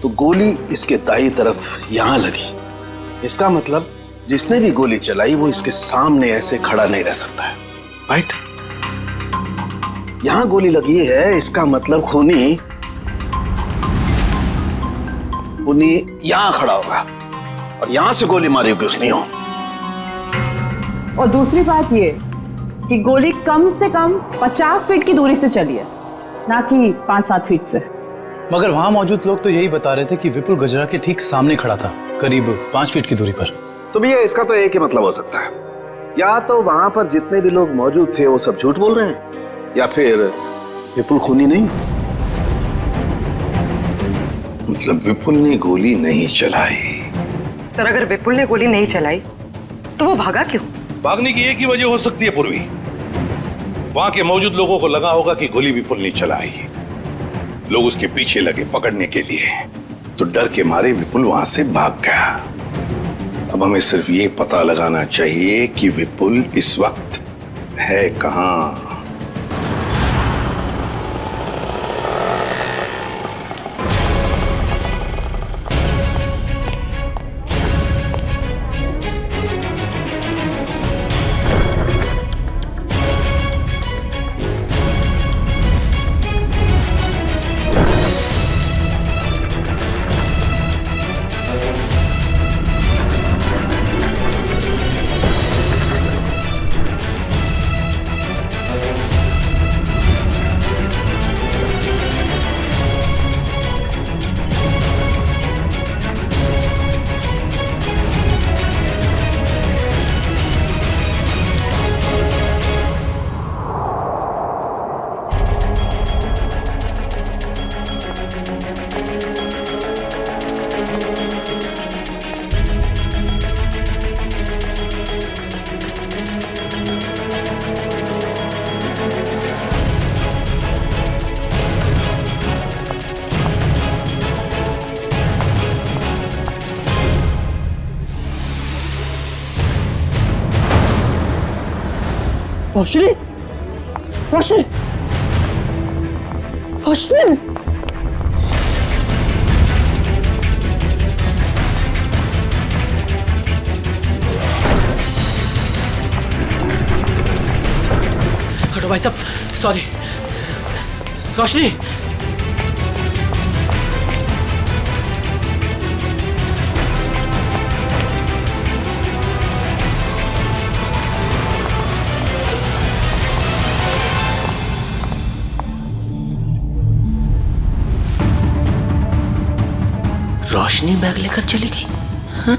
तो गोली इसके दाईं तरफ यहां लगी, इसका मतलब जिसने भी गोली चलाई वो इसके सामने ऐसे खड़ा नहीं रह सकता है, राइट? यहां गोली लगी है, इसका मतलब खूनी यहां खड़ा होगा और यहां से गोली मारी होगी उसने। हो और दूसरी बात ये कि गोली कम से कम 50 फीट की दूरी से चली है, ना कि 5-7 फीट से। मगर वहां मौजूद लोग तो यही बता रहे थे कि विपुल गजरा के ठीक सामने खड़ा था, करीब 5 फीट की दूरी पर। तो भैया इसका तो एक ही मतलब हो सकता है, या तो वहां पर जितने भी लोग मौजूद थे वो सब झूठ बोल रहे हैं, या फिर विपुल खूनी नहीं। मतलब विपुल ने गोली नहीं चलाई? सर अगर विपुल ने गोली नहीं चलाई तो वो भागा क्यों? भागने की एक ही वजह हो सकती है पूर्वी, वहां के मौजूद लोगों को लगा होगा कि गोली विपुल ने चलाई, लोग उसके पीछे लगे पकड़ने के लिए, तो डर के मारे विपुल वहां से भाग गया। अब हमें सिर्फ ये पता लगाना चाहिए कि विपुल इस वक्त है कहां। रोशनी, रोशनी, रोशनी। हटो भाई साहब, सॉरी। रोशनी, रोशनी बैग लेकर चली गई। हाँ?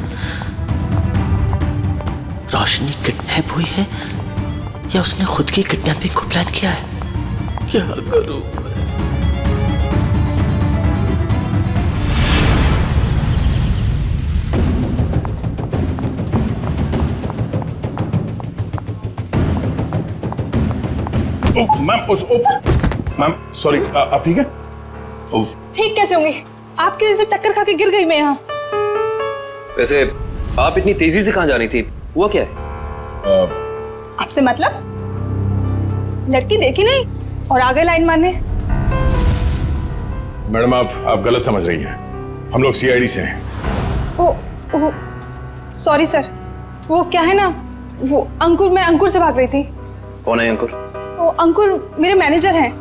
रोशनी किडनैप हुई है या उसने खुद की किडनैपिंग को प्लान किया है? क्या करूं मैम सॉरी, आप ठीक है? ठीक कैसे होंगी? आपकी वजह से टक्कर खा के गिर गई मैं यहाँ। वैसे आप इतनी तेजी से कहाँ जा रही थी? हुआ क्या है? आपसे मतलब? लड़की देखी नहीं और आगे लाइन मारने। मैडम आप गलत समझ रही हैं। हम लोग सीआईडी से हैं। ओ सॉरी सर, वो क्या है ना, वो अंकुर, मैं अंकुर से भाग रही थी। कौन है अंकुर? वो अंकुर मेरे मैनेजर हैं,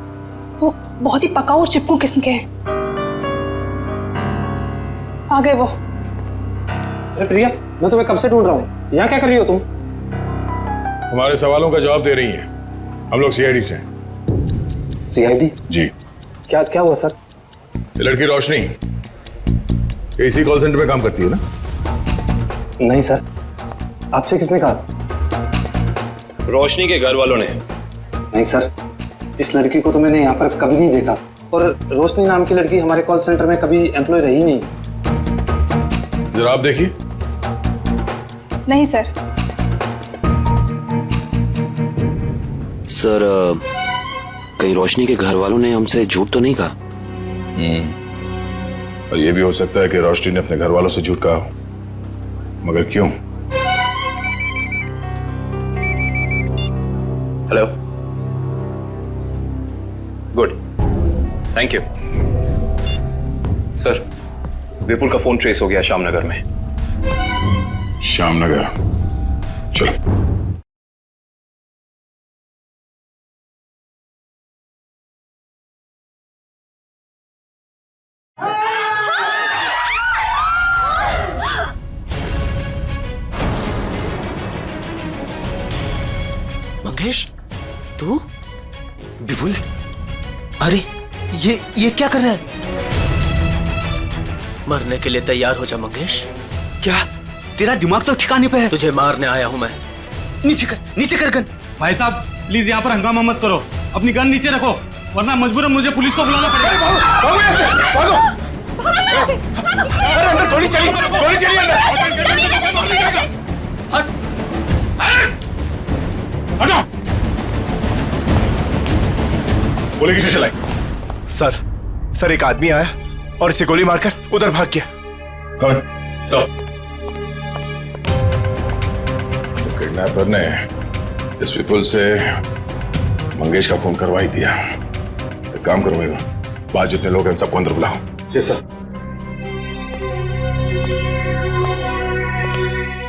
वो बहुत ही पकाऊ और चिपकू किस्म के हैं। आ गए वो। अरे प्रिया, मैं तुम्हें कब से ढूंढ रहा हूँ, यहाँ क्या कर रही हो तुम? हमारे सवालों का जवाब दे रही हैं। हम लोग सीआईडी से हैं। सीआईडी? जी। क्या हुआ सर? ये लड़की रोशनी एसी कॉल सेंटर में काम करती है ना? नहीं सर, आपसे किसने कहा? रोशनी के घर वालों ने। नहीं सर, इस लड़की को तो मैंने यहाँ पर कभी नहीं देखा, और रोशनी नाम की लड़की हमारे कॉल सेंटर में कभी एम्प्लॉय रही नहीं। जरा आप देखिए। नहीं सर। सर कहीं रोशनी के घर वालों ने हमसे झूठ तो नहीं कहा? और ये भी हो सकता है कि रोशनी ने अपने घर वालों से झूठ कहा हो, मगर क्यों? Hello, good, thank you. Sir, Vipul का फोन ट्रेस हो गया श्यामनगर में। श्यामनगर? चलो। मंगेश, तू? विपुल, अरे ये क्या कर रहा है? मरने के लिए तैयार हो जा मंगेश। क्या तेरा दिमाग तो ठिकाने पे है? तुझे मारने आया हूं मैं। नीचे कर गन। भाई साहब प्लीज यहाँ पर हंगामा मत करो, अपनी गन नीचे रखो, वरना मजबूरन मुझे पुलिस को बुलाना पड़ेगा। अंदर गोली चली हटो। गोली किसे चलाई? सर एक आदमी आया और इसे गोली मारकर उधर भाग गया। कौन? किडनैपर ने इस विपुल से मंगेश का फोन करवा ही दिया। एक काम करो, बाहर जितने लोग हैं सबको अंदर बुलाओ। Yes sir.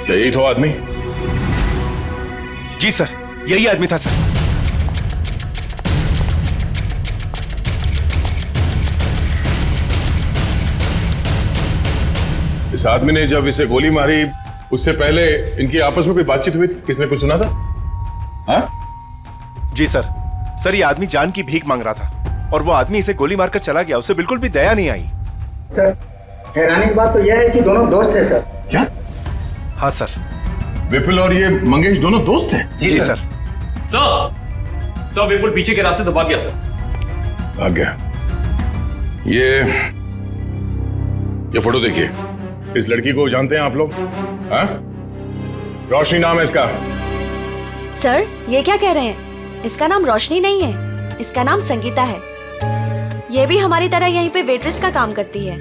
क्या यही तो आदमी? जी सर, यही आदमी था सर। इस आदमी ने जब इसे गोली मारी उससे पहले इनकी आपस में कोई बातचीत हुई थी? किसने कुछ सुना था? हाँ? जी सर ये आदमी जान की भीख मांग रहा था और वो आदमी इसे गोली मारकर चला गया। उसे बिल्कुल भी दया नहीं आई। सर, हैरानी की बात तो यह है कि दोनों दोस्त हैं सर। क्या? हाँ सर। विपुल और ये मंगेश दोनों दोस्त हैं? जी सर। सर विपुल पीछे के रास्ते तो भाग गया सर। भाग गया? ये फोटो देखिए। इस लड़की को जानते हैं आप लोग? हाँ? रोशनी नाम है इसका। सर, ये क्या कह रहे हैं? इसका नाम रोशनी नहीं है, इसका नाम संगीता है। ये भी हमारी तरह यहीं पे वेट्रेस का काम करती है।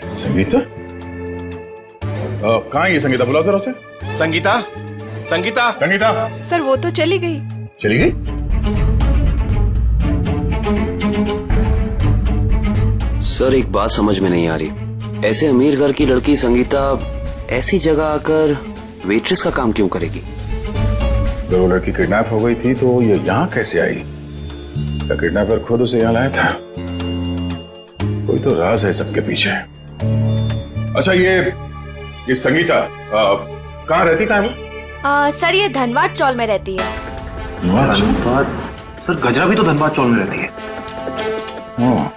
संगीता? कहाँ है ये संगीता? बुलाओ जरा उसे। संगीता। सर वो तो चली गई। चली गई? सर एक बात समझ में नहीं आ रही, ऐसे अमीर घर की लड़की संगीता ऐसी जगह आकर वेट्रेस का काम क्यों करेगी? जब वो लड़की किडनैप हो गई थी तो ये यहाँ कैसे आई? क्या किडनैपर खुद उसे यहाँ लाया था? कोई तो राज है सबके पीछे। अच्छा ये संगीता कहाँ रहती? कहाँ है वो? सर ये धनबाद चौल में रहती है। धनबाद? सर गजरा भी तो धनबाद चौल में रहती है। हाँ,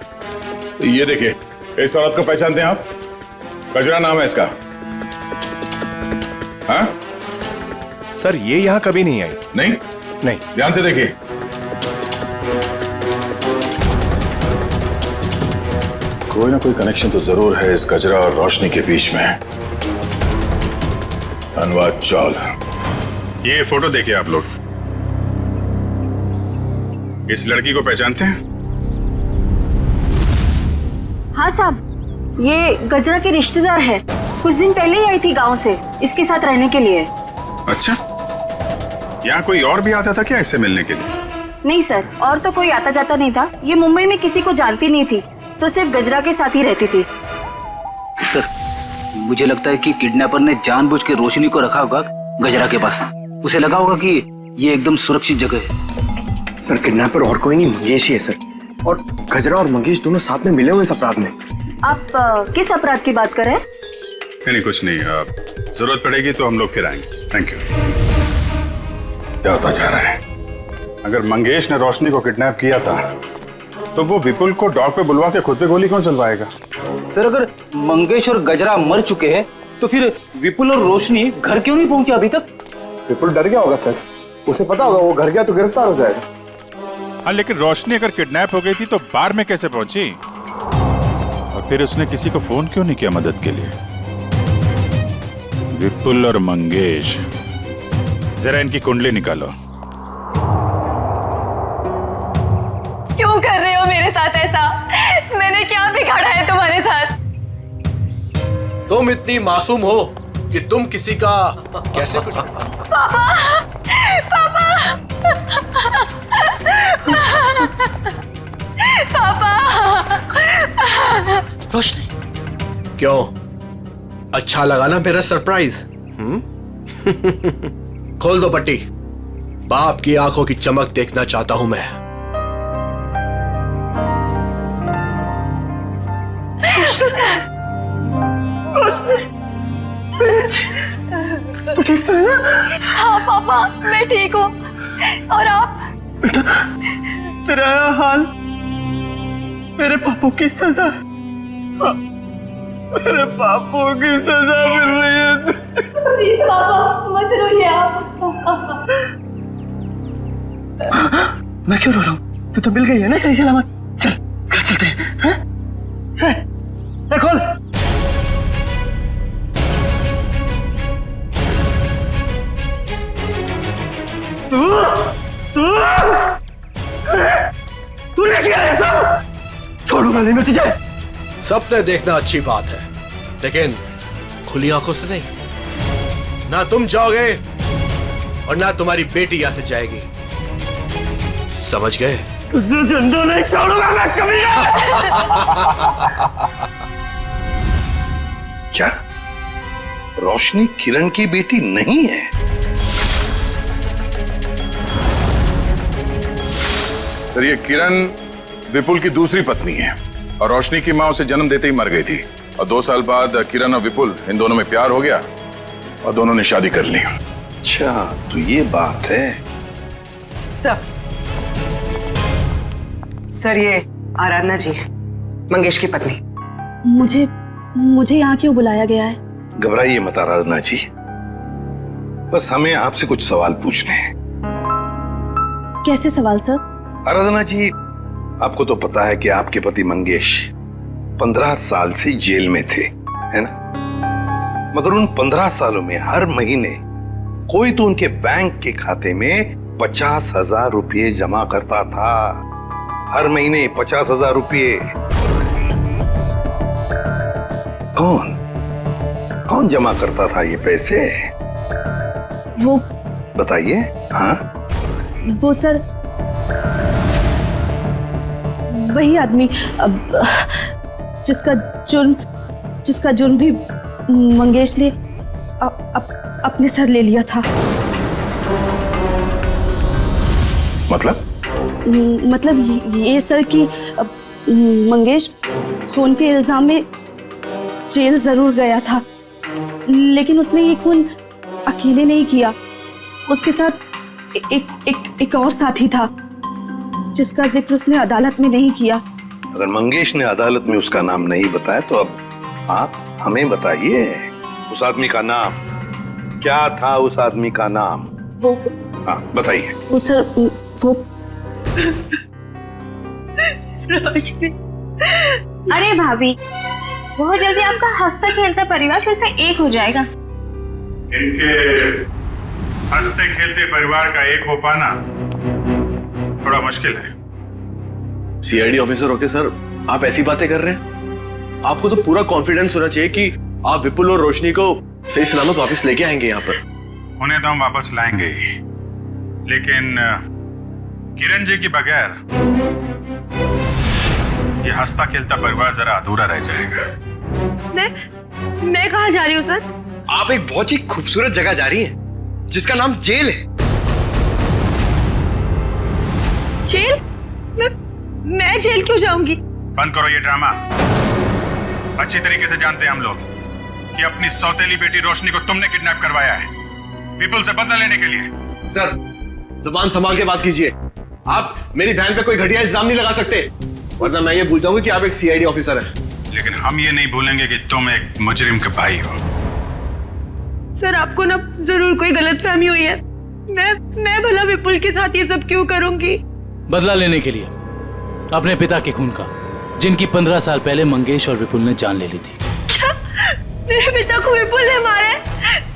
ये देखिए, इस औरत को पहचानते हैं आप? गजरा नाम है इसका। हाँ? सर ये यहाँ कभी नहीं आई। नहीं। ध्यान से देखिए। कोई ना कोई कनेक्शन तो जरूर है इस गजरा और रोशनी के बीच में। धनबाद चौल। ये फोटो देखिए आप लोग। इस लड़की को पहचानते हैं? हाँ साहब, ये गजरा के रिश्तेदार है। कुछ दिन पहले ही आई थी गांव से इसके साथ रहने के लिए। अच्छा, यहाँ कोई और भी आता था क्या इससे मिलने के लिए? नहीं सर, और तो कोई आता जाता नहीं था। ये मुंबई में किसी को जानती नहीं थी, तो सिर्फ गजरा के साथ ही रहती थी। सर, मुझे लगता है कि किडनैपर ने जानबूझ के रोशनी को रखा होगा गजरा के पास। उसे लगा होगा कि ये एकदम सुरक्षित जगह है। सर, किडनैपर और कोई नहीं, मंगेश ही है सर। और गजरा और मंगेश दोनों साथ में मिले हुए इस अपराध में। आप किस अपराध की बात कर रहे हैं? नहीं कुछ नहीं, जरूरत पड़ेगी तो हम लोग फिर आएंगे। Thank you. क्या होता जा रहा है? अगर मंगेश ने रोशनी को किडनैप किया था तो वो विपुल को डॉग पे बुलवा के खुद पे गोली कौन चलवाएगा? सर, अगर मंगेश और गजरा मर चुके हैं तो फिर विपुल और रोशनी घर क्यों नहीं पहुंचे अभी तक? विपुल डर गया होगा सर, उसे पता होगा वो घर गया तो गिरफ्तार हो जाएगा। हाँ, लेकिन रोशनी अगर किडनैप हो गई थी तो बार में कैसे पहुंची? और फिर उसने किसी को फोन क्यों नहीं किया मदद के लिए? विपुल और मंगेश, जरा इनकी कुंडली निकालो। क्यों कर रहे हो मेरे साथ ऐसा? मैंने क्या बिगाड़ा है तुम्हारे साथ? तुम इतनी मासूम हो कि तुम किसी का कैसे कुछ। पापा, पापा, पापा। रोशनी, क्यों अच्छा लगा ना मेरा सरप्राइज? खोल दो पट्टी। बाप की आंखों की चमक देखना चाहता हूं मैं। तू ठीक तो है ना? हाँ पापा, मैं ठीक हूँ। और आप? बेटा, तेरा हाल मेरे पापों की सजा। मेरे पापों की सजा मिल रही है। प्लीज पापा, मत रोइए आप। मैं क्यों रो रहा हूँ? तू तो मिल गई है ना सही सलामत। चल घर चलते हैं। हाँ? खोल। तूने किया ऐसा? छोड़ूंगा नहीं मैं तुझे। सपने देखना अच्छी बात है, लेकिन खुली आंखों से नहीं। ना तुम जाओगे और ना तुम्हारी बेटी यहां से जाएगी, समझ गए? तुझे जिंदा नहीं छोड़ूंगा मैं कभी। क्या रोशनी किरण की बेटी नहीं है? सर, ये किरण विपुल की दूसरी पत्नी है और रोशनी की मां उसे जन्म देते ही मर गई थी। और 2 साल बाद किरण और विपुल, इन दोनों में प्यार हो गया और दोनों ने शादी कर ली। अच्छा, तो ये बात है। सर, ये आराधना जी, मंगेश की पत्नी। मुझे यहाँ क्यों बुलाया गया है? घबराइए मत आराधना जी, बस हमें आपसे कुछ सवाल पूछने हैं। कैसे सवाल सर? आराधना जी, आपको तो पता है कि आपके पति मंगेश 15 साल से जेल में थे, है ना? मगर उन 15 सालों में हर महीने कोई तो उनके बैंक के खाते में 50,000 रुपये जमा करता था। हर महीने 50,000 रुपये। कौन जमा करता था ये पैसे? वो बताइए। हाँ, वो सर, वही आदमी जिसका जुर्म भी मंगेश ने अपने सर ले लिया था। मतलब ये सर कि मंगेश खून के इल्जाम में जेल जरूर गया था, लेकिन उसने ये खून अकेले नहीं किया। उसके साथ एक और साथी था जिसका जिक्र उसने अदालत में नहीं किया। अगर मंगेश ने अदालत में उसका नाम नहीं बताया तो अब आप हमें बताइए, उस आदमी का नाम क्या था? उस आदमी का नाम हाँ बताइए। वो सर, वो रोशनी। अरे भाभी, बहुत जल्दी आपका हंसता खेलता परिवार फिर से एक हो जाएगा। इनके हंसते खेलते परिवार का एक हो पाना थोड़ा मुश्किल है। सीआईडी ऑफिसर होके सर आप ऐसी बातें कर रहे हैं? आपको तो पूरा कॉन्फिडेंस होना चाहिए कि आप विपुल और रोशनी को सही सलामत वापस लेके आएंगे यहाँ पर। उन्हें तो हम वापस लाएंगे ही, लेकिन किरण जी के बगैर ये हंसता खेलता परिवार जरा अधूरा रह जाएगा। मैं कहाँ जा रही हूँ सर? आप एक बहुत ही खूबसूरत जगह जा रही हैं, जिसका नाम जेल है। जेल? मैं जेल क्यों जाऊंगी? बंद करो ये ड्रामा। अच्छी तरीके से जानते हैं हम लोग कि अपनी सौतेली बेटी रोशनी को तुमने किडनैप करवाया है, विपुल से बदला लेने के लिए। सर, जुबान संभाल के बात कीजिए। आप मेरी बहन पे कोई घटिया इल्जाम नहीं लगा सकते, वरना मैं ये भूल जाऊंगा कि आप एक सीआईडी ऑफिसर हैं। लेकिन हम ये नहीं भूलेंगे कि तुम एक मुजरिम के भाई हो। सर, आपको ना जरूर कोई गलतफहमी हुई है। मैं भला विपुल के साथ ये सब क्यों करूंगी? बदला लेने के लिए, अपने पिता के खून का, जिनकी 15 साल पहले मंगेश और विपुल ने जान ले ली थी। क्या? मेरे पिता को विपुल ने मारा है?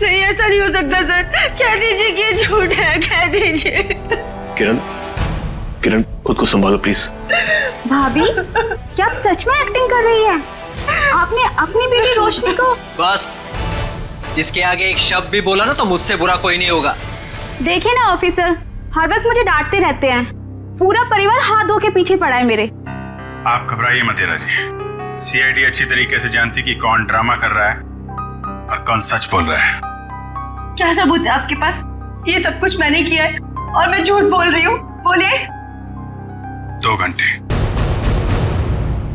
नहीं, ऐसा नहीं हो सकता सर। कह दीजिए कि ये झूठ है, कह दीजिए। किरण, खुद को संभालो प्लीज। भाभी, क्या आप सच में एक्टिंग कर रही हैं? आपने अपनी बेटी रोशनी को... बस, इसके आगे एक शब्द भी बोला ना तो मुझसे बुरा कोई नहीं होगा। देखिए ना ऑफिसर, हर वक्त मुझे डांटते रहते हैं। पूरा परिवार हाथ धो के पीछे पड़ा है मेरे। आप घबराइए मत हीरा जी। सीआईडी अच्छी तरीके से जानती कि कौन ड्रामा कर रहा है और कौन सच बोल रहा है। क्या सबूत है आपके पास? ये सब कुछ मैंने किया है और मैं झूठ बोल रही हूँ? बोलिए। 2 घंटे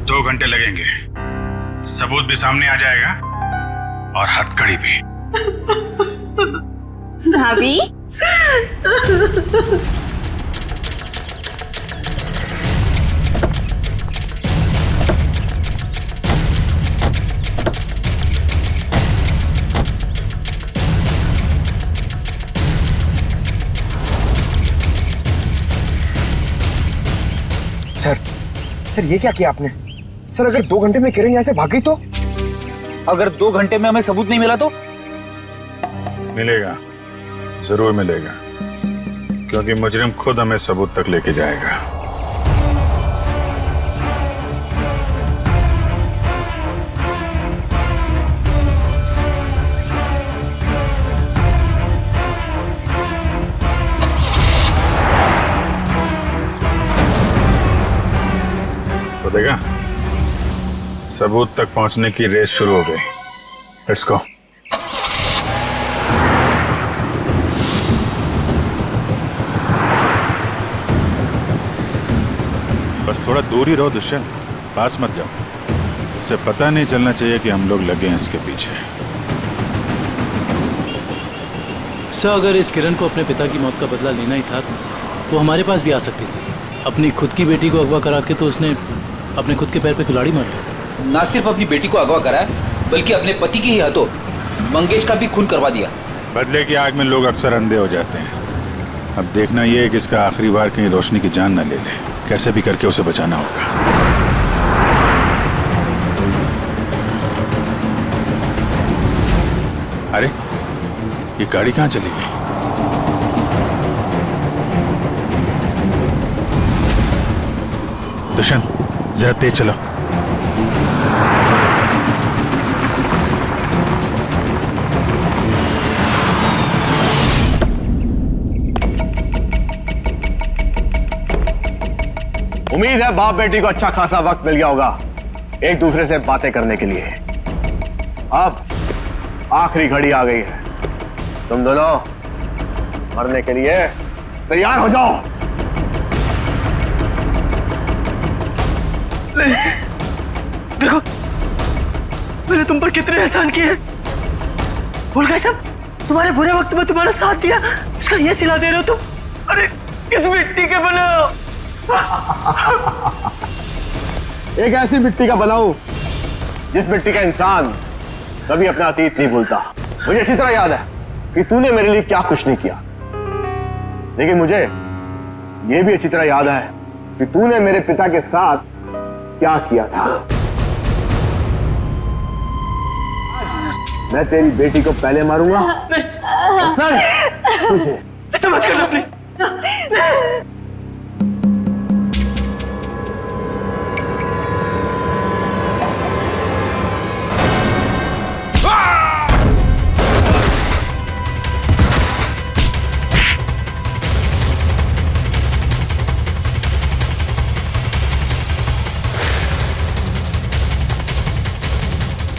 2 घंटे लगेंगे, सबूत भी सामने आ जाएगा और हथकड़ी भी। भाभी, सर ये क्या किया आपने? सर, अगर 2 घंटे में किरण यहाँ से भाग गई तो? अगर 2 घंटे में हमें सबूत नहीं मिला तो? मिलेगा, जरूर मिलेगा, क्योंकि मुजरिम खुद हमें सबूत तक लेके जाएगा। तो देखा, सबूत तक पहुंचने की रेस शुरू हो गई। Let's go. बस थोड़ा दूर ही रहो दुष्यंत, पास मत जाओ। उसे पता नहीं चलना चाहिए कि हम लोग लगे हैं इसके पीछे। सर, अगर इस किरण को अपने पिता की मौत का बदला लेना ही था तो हमारे पास भी आ सकती थी। अपनी खुद की बेटी को अगवा करा के तो उसने अपने खुद के पैर पे कुल्हाड़ी मार ली। ना सिर्फ अपनी बेटी को अगवा कराया, बल्कि अपने पति के ही हाथों मंगेश का भी खून करवा दिया। बदले की आग में लोग अक्सर अंधे हो जाते हैं। अब देखना यह है कि इसका आखिरी बार कहीं रोशनी की जान न ले ले। कैसे भी करके उसे बचाना होगा। अरे, ये गाड़ी कहाँ चली गई? दुष्यंत, जरा तेज चलो। उम्मीद है बाप बेटी को अच्छा खासा वक्त मिल गया होगा एक दूसरे से बातें करने के लिए। अब आखिरी घड़ी आ गई है, तुम दोनों मरने के लिए तैयार हो जाओ। देखो, मैंने तुम पर कितने एहसान किए। भूल गए सब? तुम्हारे बुरे वक्त में तुम्हारा साथ दिया, इसका ये सिला दे रहे हो तुम? अरे, किस मिट्टी के बने हो? एक ऐसी मिट्टी का बनाऊं जिस मिट्टी का इंसान कभी अपना अतीत नहीं भूलता। मुझे अच्छी तरह याद है कि तूने मेरे लिए क्या कुछ नहीं किया, लेकिन मुझे यह भी अच्छी तरह याद है कि तूने मेरे पिता के साथ क्या किया था। मैं तेरी बेटी को पहले मारूंगा। तुझे ऐसा मत करना प्लीज।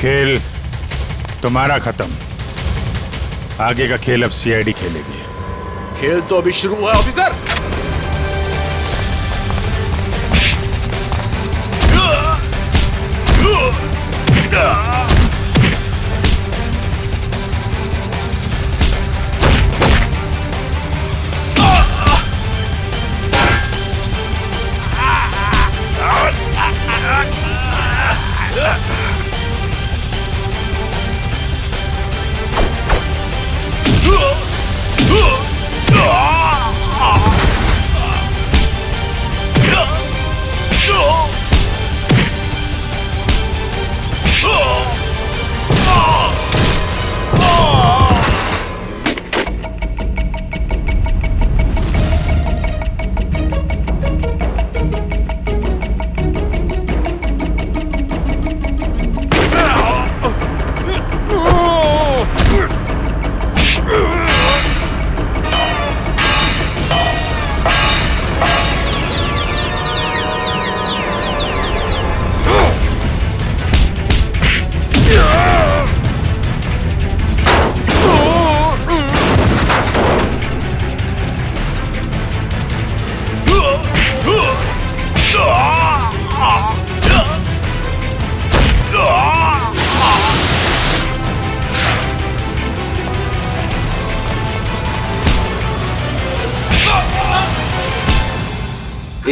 खेल तुम्हारा खत्म। आगे का खेल अब सीआईडी खेलेगी। खेल तो अभी शुरू हुआ है ऑफिसर।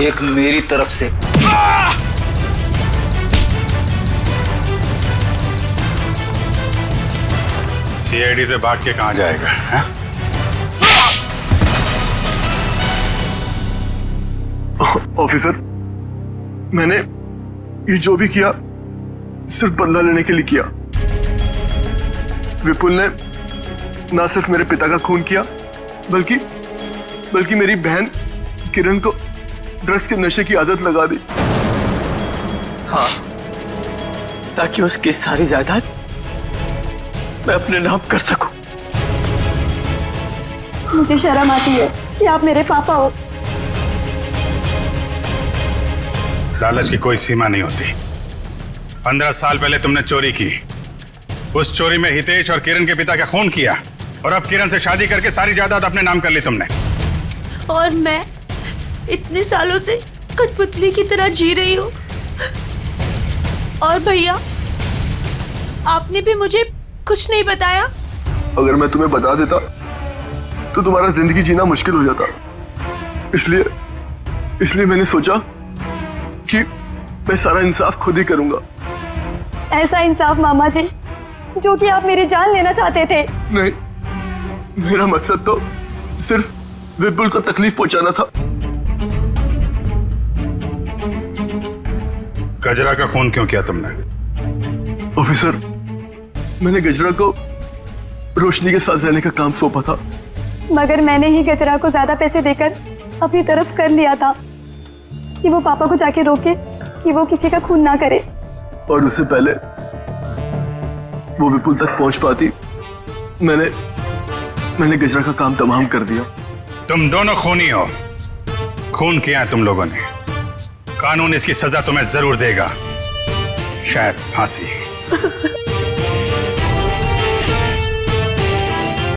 एक मेरी तरफ से सीआईडी से भाग के कहां जाएगा है? ऑफिसर, मैंने ये जो भी किया सिर्फ बदला लेने के लिए किया। विपुल ने ना सिर्फ मेरे पिता का खून किया बल्कि मेरी बहन किरण को ड्रग्स के नशे की आदत लगा दी। हाँ, ताकि उसकी सारी जायदाद मैं अपने नाम कर सकूं। मुझे शर्म आती है कि आप मेरे पापा हो। लालच की कोई सीमा नहीं होती। 15 साल पहले तुमने चोरी की। उस चोरी में हितेश और किरण के पिता का खून किया और अब किरण से शादी करके सारी जायदाद अपने नाम कर ली तुमने। और मैं इतने सालों से कठपुतली की तरह जी रही हूँ। और भैया, आपने भी मुझे कुछ नहीं बताया। अगर मैं तुम्हें बता देता तो तुम्हारा जिंदगी जीना मुश्किल हो जाता। इसलिए मैंने सोचा कि मैं सारा इंसाफ खुद ही करूंगा। ऐसा इंसाफ मामा जी जो कि आप मेरी जान लेना चाहते थे। नहीं, मेरा मकसद तो सिर्फ विपुल को तकलीफ पहुंचाना था। गजरा का खून क्यों किया तुमने? ऑफिसर, मैंने गजरा को रोशनी के साथ रहने का काम सौंपा था। मगर मैंने ही गजरा को ज्यादा पैसे देकर अपनी तरफ कर लिया था कि वो पापा को जाके रोके कि वो किसी का खून ना करे। और उससे पहले वो विपुल तक पहुंच पाती, मैंने गजरा का काम तमाम कर दिया। तुम दोनों खूनी हो। खून किया है तुम लोगों ने। कानून इसकी सजा तुम्हें जरूर देगा, शायद फांसी।